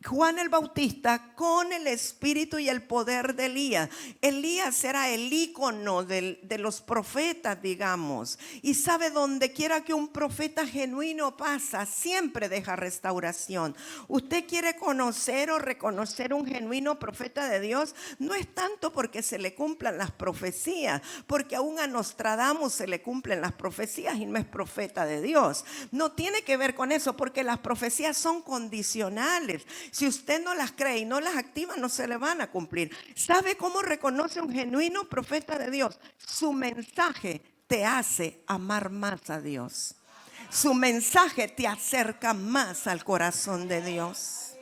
Juan el Bautista con el espíritu y el poder de Elías. Elías era el ícono de los profetas, digamos. Y sabe, donde quiera que un profeta genuino pasa, siempre deja restauración. Usted quiere conocer o reconocer un genuino profeta de Dios, no es tanto porque se le cumplan las profecías, porque aún a Nostradamus se le cumplen las profecías y no es profeta de Dios. No tiene que ver con eso, porque las profecías son condicionales. Si usted no las cree y no las activa, no se le van a cumplir. ¿Sabe cómo reconoce un genuino profeta de Dios? Su mensaje te hace amar más a Dios. Su mensaje te acerca más al corazón de Dios.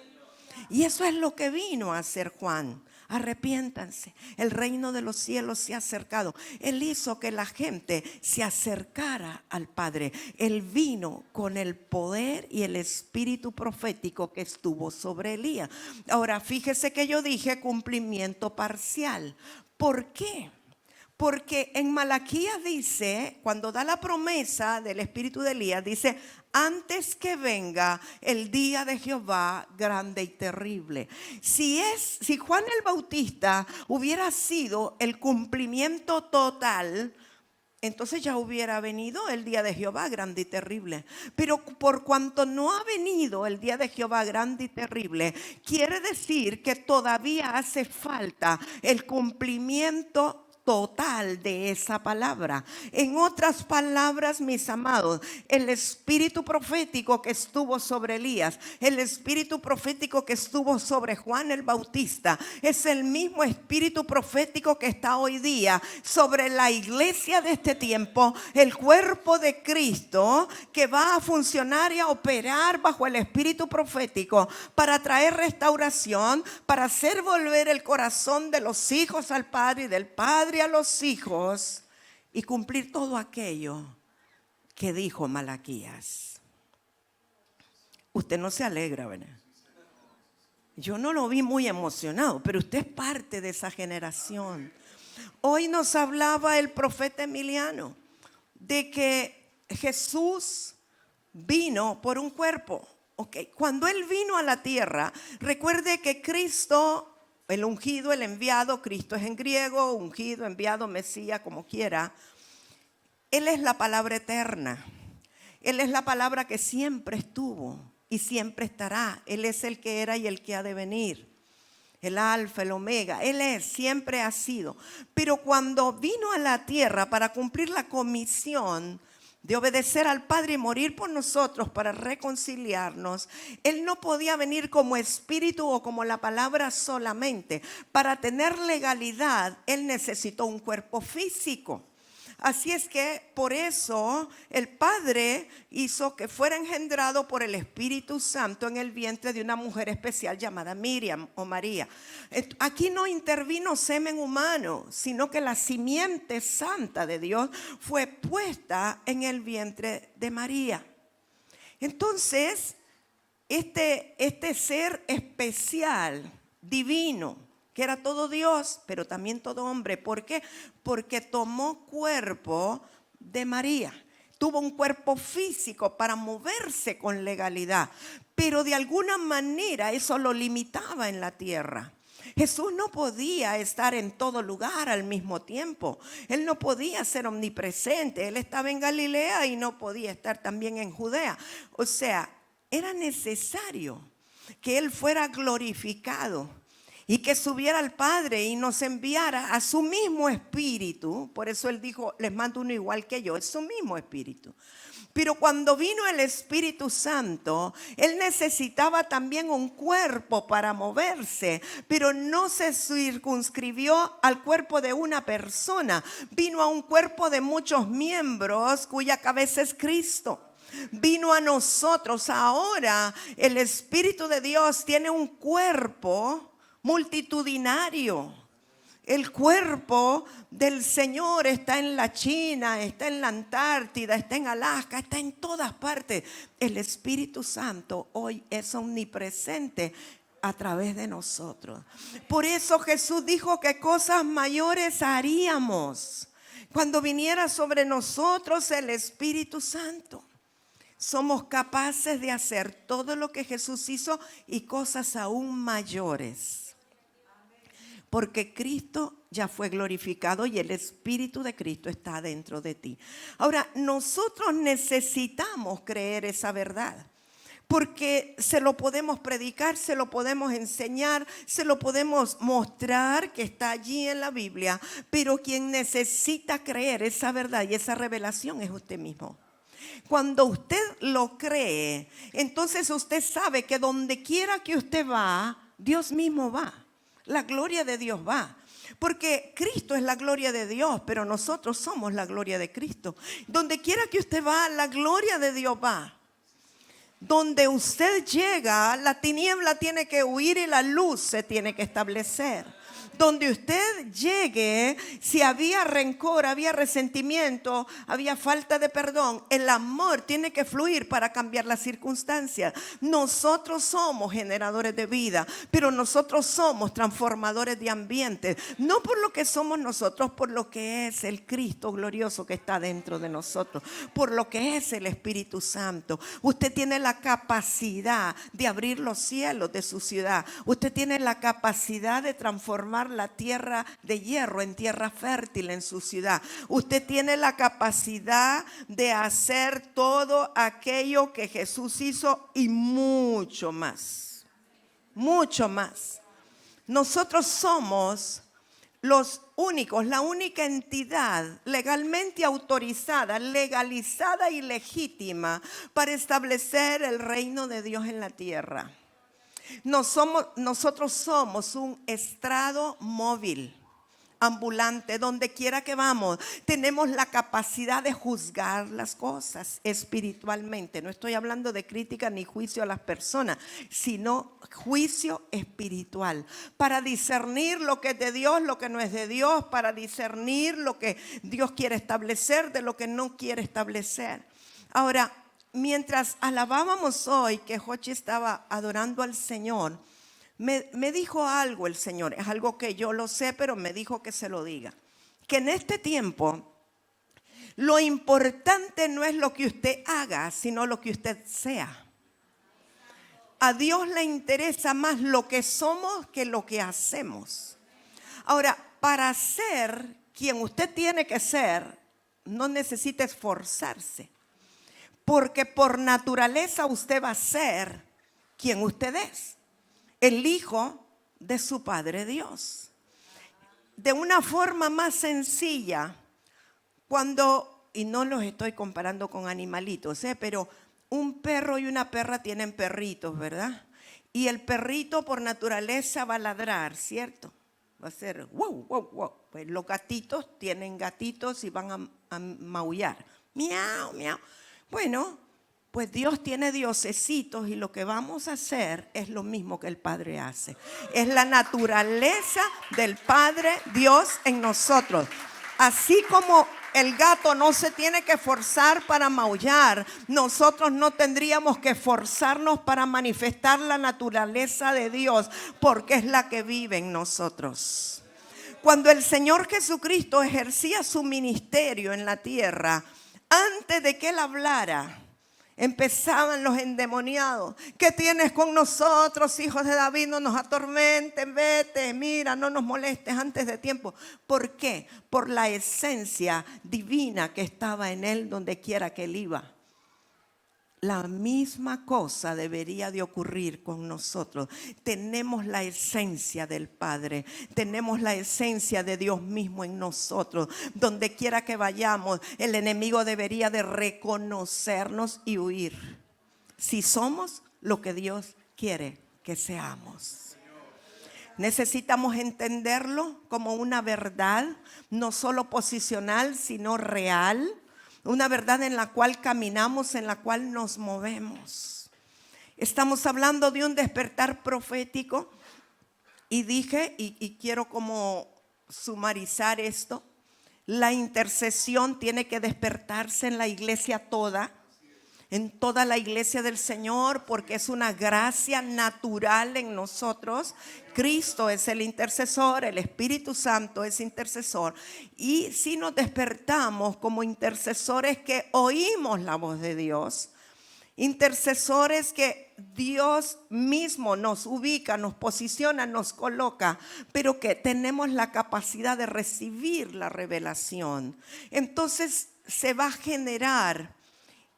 Y eso es lo que vino a hacer Juan. Arrepiéntanse, el reino de los cielos se ha acercado. Él hizo que la gente se acercara al Padre. Él vino con el poder y el espíritu profético que estuvo sobre Elías. Ahora, fíjese que yo dije cumplimiento parcial. ¿Por qué? Porque en Malaquías dice, cuando da la promesa del espíritu de Elías, dice: antes que venga el día de Jehová grande y terrible. Si Juan el Bautista hubiera sido el cumplimiento total, entonces ya hubiera venido el día de Jehová grande y terrible. Pero por cuanto no ha venido el día de Jehová grande y terrible, quiere decir que todavía hace falta el cumplimiento total de esa palabra. En otras palabras, mis amados, el espíritu profético que estuvo sobre Elías, el espíritu profético que estuvo sobre Juan el Bautista, es el mismo espíritu profético que está hoy día sobre la iglesia de este tiempo, el cuerpo de Cristo, que va a funcionar y a operar bajo el espíritu profético para traer restauración, para hacer volver el corazón de los hijos al Padre y del Padre a los hijos, y cumplir todo aquello que dijo Malaquías. Usted no se alegra, ¿verdad? Yo no lo vi muy emocionado, pero usted es parte de esa generación. Hoy nos hablaba el profeta Emiliano de que Jesús vino por un cuerpo. Cuando Él vino a la tierra, recuerde que Cristo, el ungido, el enviado, Cristo es en griego, ungido, enviado, Mesías, como quiera. Él es la palabra eterna. Él es la palabra que siempre estuvo y siempre estará. Él es el que era y el que ha de venir. El alfa, el omega. Él es, siempre ha sido. Pero cuando vino a la tierra para cumplir la comisión de obedecer al Padre y morir por nosotros para reconciliarnos, Él no podía venir como espíritu o como la palabra solamente. Para tener legalidad, Él necesitó un cuerpo físico. Así es que por eso el Padre hizo que fuera engendrado por el Espíritu Santo en el vientre de una mujer especial llamada Miriam o María. Aquí no intervino semen humano, sino que la simiente santa de Dios fue puesta en el vientre de María. Entonces, este ser especial, divino, que era todo Dios, pero también todo hombre. ¿Por qué? Porque tomó cuerpo de María. Tuvo un cuerpo físico para moverse con legalidad, pero de alguna manera eso lo limitaba en la tierra. Jesús no podía estar en todo lugar al mismo tiempo. Él no podía ser omnipresente. Él estaba en Galilea y no podía estar también en Judea. O sea, era necesario que Él fuera glorificado. y que subiera al Padre y nos enviara a su mismo espíritu. Por eso Él dijo, les mando uno igual que yo, es su mismo espíritu. Pero cuando vino el Espíritu Santo, Él necesitaba también un cuerpo para moverse, pero no se circunscribió al cuerpo de una persona. Vino a un cuerpo de muchos miembros cuya cabeza es Cristo. Vino a nosotros. Ahora el Espíritu de Dios tiene un cuerpo multitudinario. El cuerpo del Señor está en la China, está en la Antártida, está en Alaska, está en todas partes. El Espíritu Santo hoy es omnipresente a través de nosotros. Por eso Jesús dijo que cosas mayores haríamos cuando viniera sobre nosotros el Espíritu Santo. Somos capaces de hacer todo lo que Jesús hizo y cosas aún mayores. Porque Cristo ya fue glorificado y el Espíritu de Cristo está dentro de ti. Ahora, nosotros necesitamos creer esa verdad. Porque se lo podemos predicar, se lo podemos enseñar, se lo podemos mostrar que está allí en la Biblia. Pero quien necesita creer esa verdad y esa revelación es usted mismo. Cuando usted lo cree, entonces usted sabe que donde quiera que usted va, Dios mismo va. La gloria de Dios va. Porque Cristo es la gloria de Dios, pero nosotros somos la gloria de Cristo. Donde quiera que usted va, la gloria de Dios va. Donde usted llega, la tiniebla tiene que huir y la luz se tiene que establecer. Donde usted llegue, si había rencor, había resentimiento, había falta de perdón, el amor tiene que fluir para cambiar las circunstancias. Nosotros somos generadores de vida, pero nosotros somos transformadores de ambiente. No por lo que somos nosotros, por lo que es el Cristo glorioso que está dentro de nosotros, por lo que es el Espíritu Santo. Usted tiene la capacidad de abrir los cielos de su ciudad. Usted tiene la capacidad de transformar la tierra de hierro en tierra fértil en su ciudad. Usted tiene la capacidad de hacer todo aquello que Jesús hizo y mucho más. Mucho más. Nosotros somos los únicos, la única entidad legalmente autorizada, legalizada y legítima para establecer el reino de Dios en la tierra. Nosotros somos un estrado móvil, ambulante, donde quiera que vamos. Tenemos la capacidad de juzgar las cosas espiritualmente. No estoy hablando de crítica ni juicio a las personas, sino juicio espiritual. Para discernir lo que es de Dios, lo que no es de Dios. Para discernir lo que Dios quiere establecer de lo que no quiere establecer. Ahora, mientras alabábamos hoy que Jochi estaba adorando al Señor, me dijo algo el Señor. Es algo que yo lo sé, pero me dijo que se lo diga. Que en este tiempo lo importante no es lo que usted haga, sino lo que usted sea. A Dios le interesa más lo que somos que lo que hacemos. Ahora, para ser quien usted tiene que ser, no necesita esforzarse. Porque por naturaleza usted va a ser quien usted es, el hijo de su Padre Dios. De una forma más sencilla, y no los estoy comparando con animalitos, pero un perro y una perra tienen perritos, ¿verdad? Y el perrito por naturaleza va a ladrar, ¿cierto? Va a ser wow, wow, wow. Pues los gatitos tienen gatitos y van a maullar. Miau, miau. Bueno, pues Dios tiene diosesitos y lo que vamos a hacer es lo mismo que el Padre hace. Es la naturaleza del Padre Dios en nosotros. Así como el gato no se tiene que forzar para maullar, nosotros no tendríamos que forzarnos para manifestar la naturaleza de Dios, porque es la que vive en nosotros. Cuando el Señor Jesucristo ejercía su ministerio en la tierra, antes de que Él hablara, empezaban los endemoniados. ¿Qué tienes con nosotros, hijos de David? No nos atormenten, vete, mira, no nos molestes antes de tiempo. ¿Por qué? Por la esencia divina que estaba en Él donde quiera que Él iba. La misma cosa debería de ocurrir con nosotros. Tenemos la esencia del Padre, tenemos la esencia de Dios mismo en nosotros. Donde quiera que vayamos, el enemigo debería de reconocernos y huir. Si somos lo que Dios quiere que seamos. Necesitamos entenderlo como una verdad, no solo posicional, sino real. Una verdad en la cual caminamos, en la cual nos movemos. Estamos hablando de un despertar profético. Y dije, y quiero como sumarizar esto, la intercesión tiene que despertarse en la iglesia toda. En toda la iglesia del Señor, porque es una gracia natural en nosotros. Cristo es el intercesor, el Espíritu Santo es intercesor. Y si nos despertamos como intercesores que oímos la voz de Dios, intercesores que Dios mismo nos ubica, nos posiciona, nos coloca, pero que tenemos la capacidad de recibir la revelación, entonces se va a generar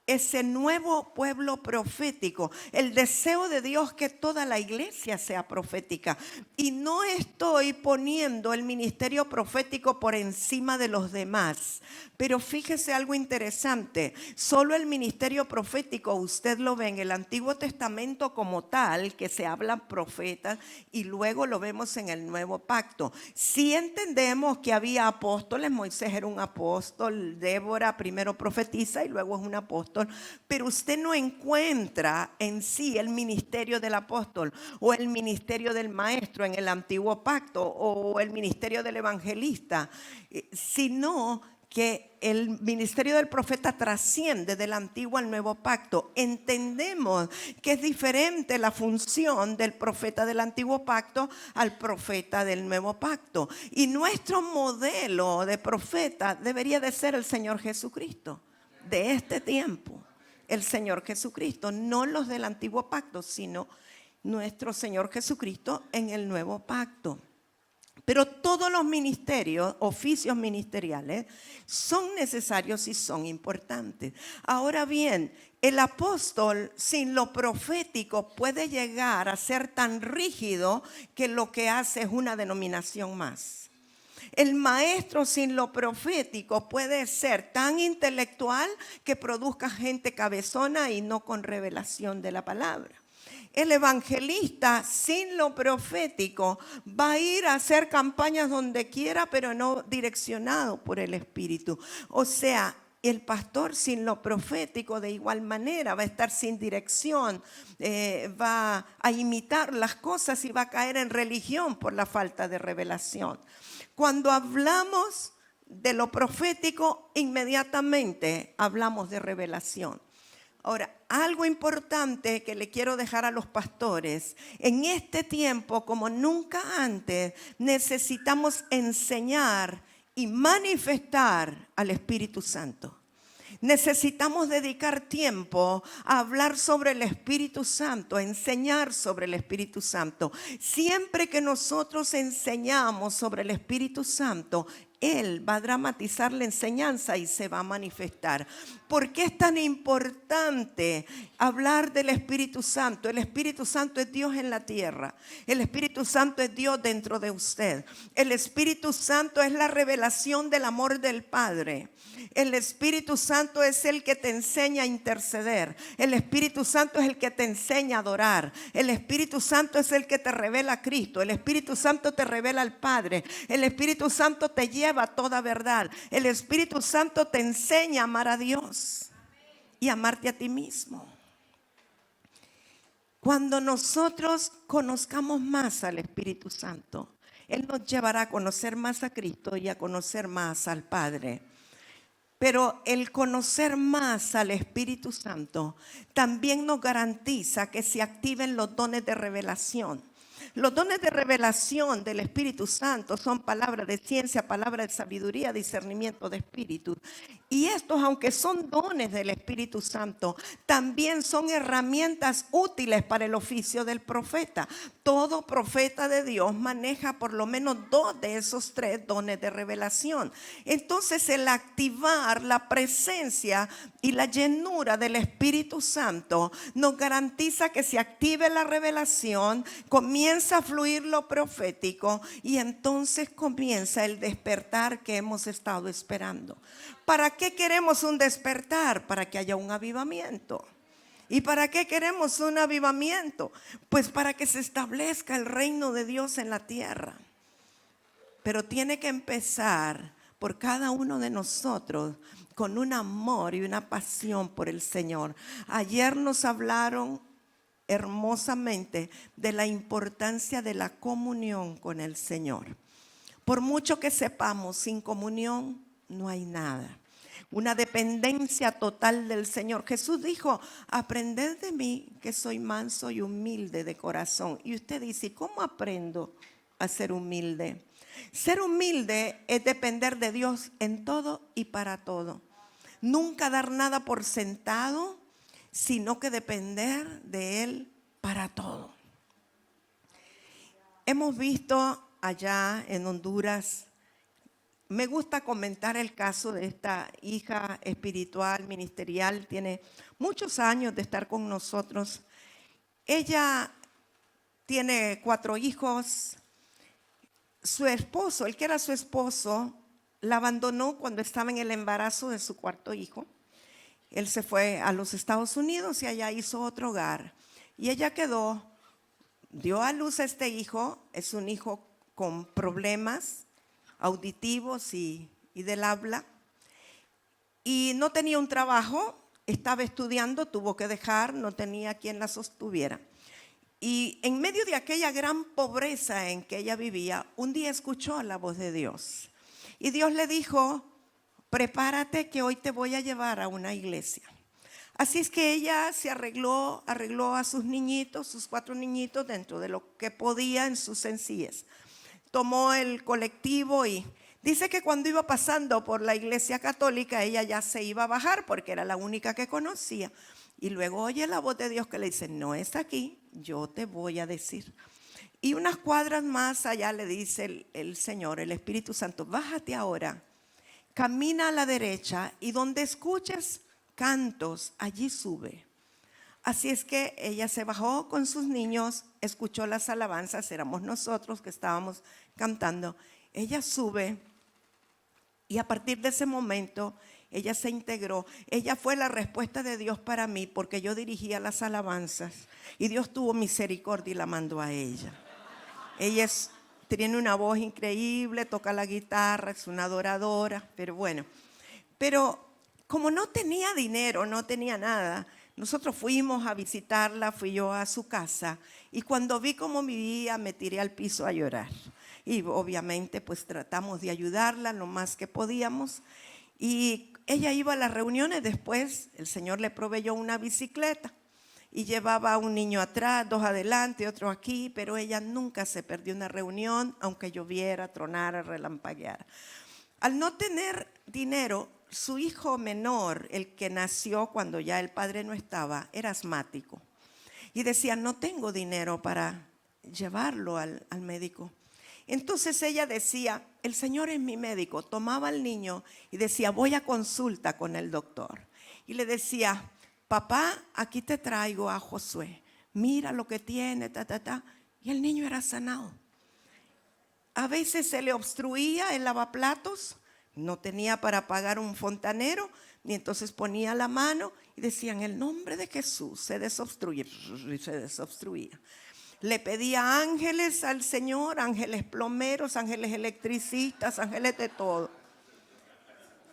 ese nuevo pueblo profético. El deseo de Dios que toda la iglesia sea profética. Y no estoy poniendo el ministerio profético por encima de los demás. Pero fíjese algo interesante. Solo el ministerio profético, usted lo ve en el Antiguo Testamento como tal, que se hablan profetas, y luego lo vemos en el Nuevo Pacto. Sí entendemos que había apóstoles. Moisés era un apóstol. Débora primero profetiza y luego es un apóstol. Pero usted no encuentra en sí el ministerio del apóstol o el ministerio del maestro en el Antiguo Pacto o el ministerio del evangelista, sino que el ministerio del profeta trasciende del Antiguo al Nuevo Pacto. Entendemos que es diferente la función del profeta del Antiguo Pacto al profeta del Nuevo Pacto. Y nuestro modelo de profeta debería de ser el Señor Jesucristo de este tiempo. El Señor Jesucristo, no los del Antiguo Pacto, sino nuestro Señor Jesucristo en el Nuevo Pacto. Pero todos los ministerios, oficios ministeriales, son necesarios y son importantes. Ahora bien, el apóstol sin lo profético puede llegar a ser tan rígido que lo que hace es una denominación más. El maestro sin lo profético puede ser tan intelectual que produzca gente cabezona y no con revelación de la palabra. El evangelista sin lo profético va a ir a hacer campañas donde quiera, pero no direccionado por el Espíritu. O sea, el pastor sin lo profético de igual manera va a estar sin dirección, va a imitar las cosas y va a caer en religión por la falta de revelación. Cuando hablamos de lo profético, inmediatamente hablamos de revelación. Ahora, algo importante que le quiero dejar a los pastores, en este tiempo como nunca antes necesitamos enseñar y manifestar al Espíritu Santo. Necesitamos dedicar tiempo a hablar sobre el Espíritu Santo, a enseñar sobre el Espíritu Santo. Siempre que nosotros enseñamos sobre el Espíritu Santo, Él va a dramatizar la enseñanza y se va a manifestar. ¿Por qué es tan importante hablar del Espíritu Santo? El Espíritu Santo es Dios en la tierra. El Espíritu Santo es Dios dentro de usted. El Espíritu Santo es la revelación del amor del Padre. El Espíritu Santo es el que te enseña a interceder. El Espíritu Santo es el que te enseña a adorar. El Espíritu Santo es el que te revela a Cristo. El Espíritu Santo te revela al Padre. El Espíritu Santo te lleva a toda verdad. El Espíritu Santo te enseña a amar a Dios y amarte a ti mismo. Cuando nosotros conozcamos más al Espíritu Santo, Él nos llevará a conocer más a Cristo y a conocer más al Padre. Pero el conocer más al Espíritu Santo también nos garantiza que se activen los dones de revelación. Los dones de revelación del Espíritu Santo son palabra de ciencia, palabra de sabiduría, discernimiento de espíritu. Y estos, aunque son dones del Espíritu Santo, también son herramientas útiles para el oficio del profeta. Todo profeta de Dios maneja por lo menos 2 de esos 3 dones de revelación. Entonces, el activar la presencia y la llenura del Espíritu Santo nos garantiza que se active la revelación, comienza a fluir lo profético y entonces comienza el despertar que hemos estado esperando. ¿Para qué queremos un despertar? Para que haya un avivamiento. ¿Y para qué queremos un avivamiento? Pues para que se establezca el reino de Dios en la tierra. Pero tiene que empezar por cada uno de nosotros con un amor y una pasión por el Señor. Ayer nos hablaron hermosamente de la importancia de la comunión con el Señor. Por mucho que sepamos, sin comunión no hay nada. Una dependencia total del Señor. Jesús dijo: aprended de mí que soy manso y humilde de corazón. Y usted dice: ¿cómo aprendo a ser humilde? Ser humilde es depender de Dios en todo y para todo. Nunca dar nada por sentado, sino que depender de Él para todo. Hemos visto allá en Honduras, me gusta comentar el caso de esta hija espiritual, ministerial, tiene muchos años de estar con nosotros. Ella tiene 4 hijos. Su esposo, el que era su esposo, la abandonó cuando estaba en el embarazo de su 4.º hijo. Él se fue a los Estados Unidos y allá hizo otro hogar. Y ella dio a luz a este hijo. Es un hijo con problemas auditivos y del habla. Y no tenía un trabajo, estaba estudiando, tuvo que dejar, no tenía quien la sostuviera. Y en medio de aquella gran pobreza en que ella vivía, un día escuchó la voz de Dios. Y Dios le dijo: prepárate que hoy te voy a llevar a una iglesia. Así es que ella se arregló a sus niñitos, sus 4 niñitos, dentro de lo que podía en su sencillez. Tomó el colectivo y dice que cuando iba pasando por la iglesia católica, ella ya se iba a bajar porque era la única que conocía. Y luego oye la voz de Dios que le dice: no es aquí, yo te voy a decir. Y unas cuadras más allá le dice el Señor, el Espíritu Santo: bájate ahora, camina a la derecha y donde escuches cantos, allí sube. Así es que ella se bajó con sus niños, escuchó las alabanzas, éramos nosotros que estábamos cantando. Ella sube y a partir de ese momento ella se integró. Ella fue la respuesta de Dios para mí porque yo dirigía las alabanzas y Dios tuvo misericordia y la mandó a ella. Ella tiene una voz increíble, toca la guitarra, es una adoradora, pero como no tenía dinero, no tenía nada, nosotros fuimos a visitarla, fui yo a su casa y cuando vi cómo vivía me tiré al piso a llorar. Y obviamente pues tratamos de ayudarla lo más que podíamos. Y ella iba a las reuniones después, el Señor le proveyó una bicicleta y llevaba a un niño atrás, 2 adelante, otro aquí, pero ella nunca se perdió una reunión, aunque lloviera, tronara, relampagueara. Al no tener dinero, su hijo menor, el que nació cuando ya el padre no estaba, era asmático. Y decía: no tengo dinero para llevarlo al médico. Entonces ella decía: el Señor es mi médico. Tomaba al niño y decía: voy a consulta con el doctor. Y le decía: papá, aquí te traigo a Josué. Mira lo que tiene, Y el niño era sanado. A veces se le obstruía el lavaplatos, no tenía para pagar un fontanero, y entonces ponía la mano y decía: en el nombre de Jesús se desobstruye, y se desobstruía. Le pedía ángeles al Señor, ángeles plomeros, ángeles electricistas, ángeles de todo.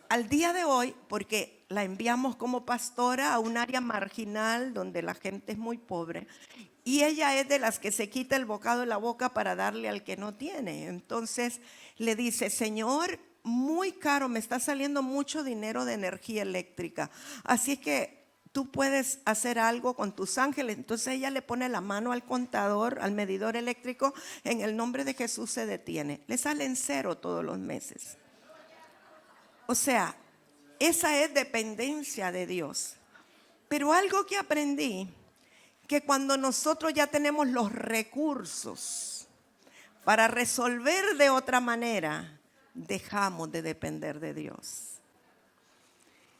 Al día de hoy, porque la enviamos como pastora a un área marginal donde la gente es muy pobre, y ella es de las que se quita el bocado de la boca para darle al que no tiene. Entonces le dice: Señor, muy caro, me está saliendo mucho dinero de energía eléctrica, así que tú puedes hacer algo con tus ángeles. Entonces ella le pone la mano al contador, al medidor eléctrico, en el nombre de Jesús se detiene. Le salen 0 todos los meses. O sea, esa es dependencia de Dios. Pero algo que aprendí, que cuando nosotros ya tenemos los recursos para resolver de otra manera, dejamos de depender de Dios.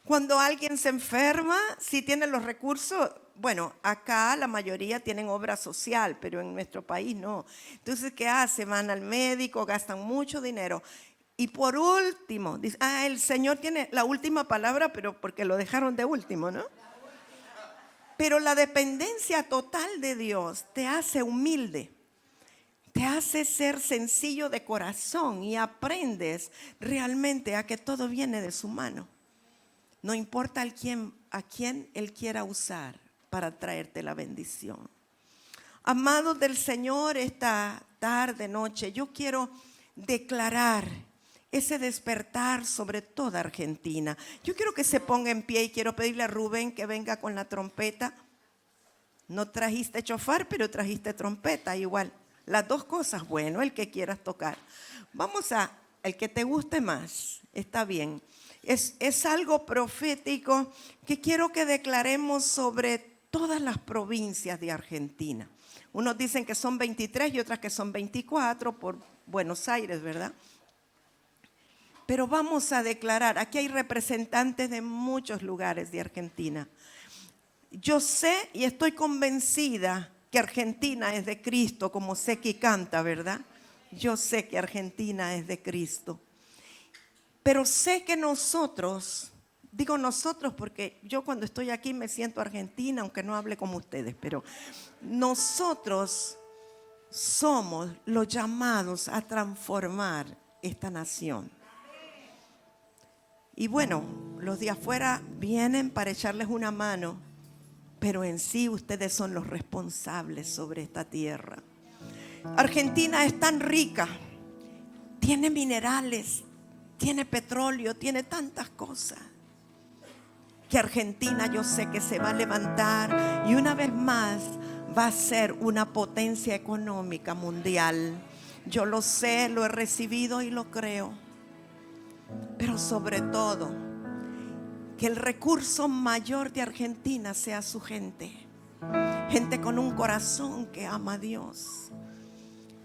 Cuando alguien se enferma, si tiene los recursos, bueno, acá la mayoría tienen obra social, pero en nuestro país no. Entonces, ¿qué hace? Van al médico, gastan mucho dinero. Y por último, dice, el Señor tiene la última palabra, pero porque lo dejaron de último, ¿no? Pero la dependencia total de Dios te hace humilde, te hace ser sencillo de corazón y aprendes realmente a que todo viene de su mano. No importa a quién Él quiera usar para traerte la bendición. Amados del Señor, esta tarde, noche, yo quiero declarar ese despertar sobre toda Argentina. Yo quiero que se ponga en pie y quiero pedirle a Rubén que venga con la trompeta. No trajiste chofar, pero trajiste trompeta igual. Las dos cosas, bueno, el que quieras tocar. Vamos el que te guste más, está bien. Es algo profético que quiero que declaremos sobre todas las provincias de Argentina. Unos dicen que son 23 y otras que son 24 por Buenos Aires, ¿verdad? Pero vamos a declarar, aquí hay representantes de muchos lugares de Argentina. Yo sé y estoy convencida que Argentina es de Cristo, como Seki canta, ¿verdad? Yo sé que Argentina es de Cristo. Pero sé que nosotros, digo nosotros porque yo cuando estoy aquí me siento argentina, aunque no hable como ustedes, pero nosotros somos los llamados a transformar esta nación. Y bueno, los de afuera vienen para echarles una mano, pero en sí ustedes son los responsables sobre esta tierra. Argentina es tan rica, tiene minerales, tiene petróleo, tiene tantas cosas, que Argentina yo sé que se va a levantar y una vez más va a ser una potencia económica mundial. Yo lo sé, lo he recibido y lo creo. Pero sobre todo, que el recurso mayor de Argentina sea su gente. Gente con un corazón que ama a Dios.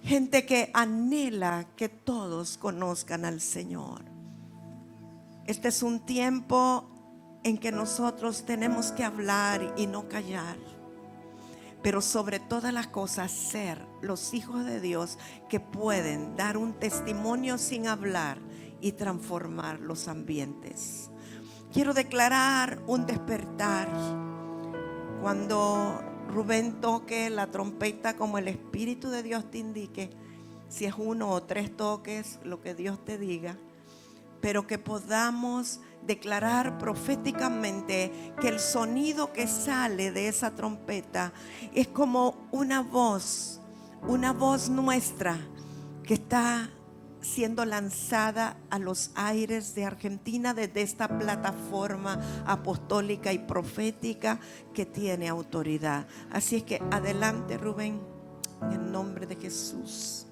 Gente que anhela que todos conozcan al Señor. Este es un tiempo en que nosotros tenemos que hablar y no callar. Pero sobre todas las cosas ser los hijos de Dios que pueden dar un testimonio sin hablar y transformar los ambientes. Quiero declarar un despertar. Cuando Rubén toque la trompeta como el Espíritu de Dios te indique, si es 1 o 3 toques, lo que Dios te diga, pero que podamos declarar proféticamente que el sonido que sale de esa trompeta es como una voz nuestra que está siendo lanzada a los aires de Argentina desde esta plataforma apostólica y profética que tiene autoridad. Así es que adelante, Rubén, en el nombre de Jesús.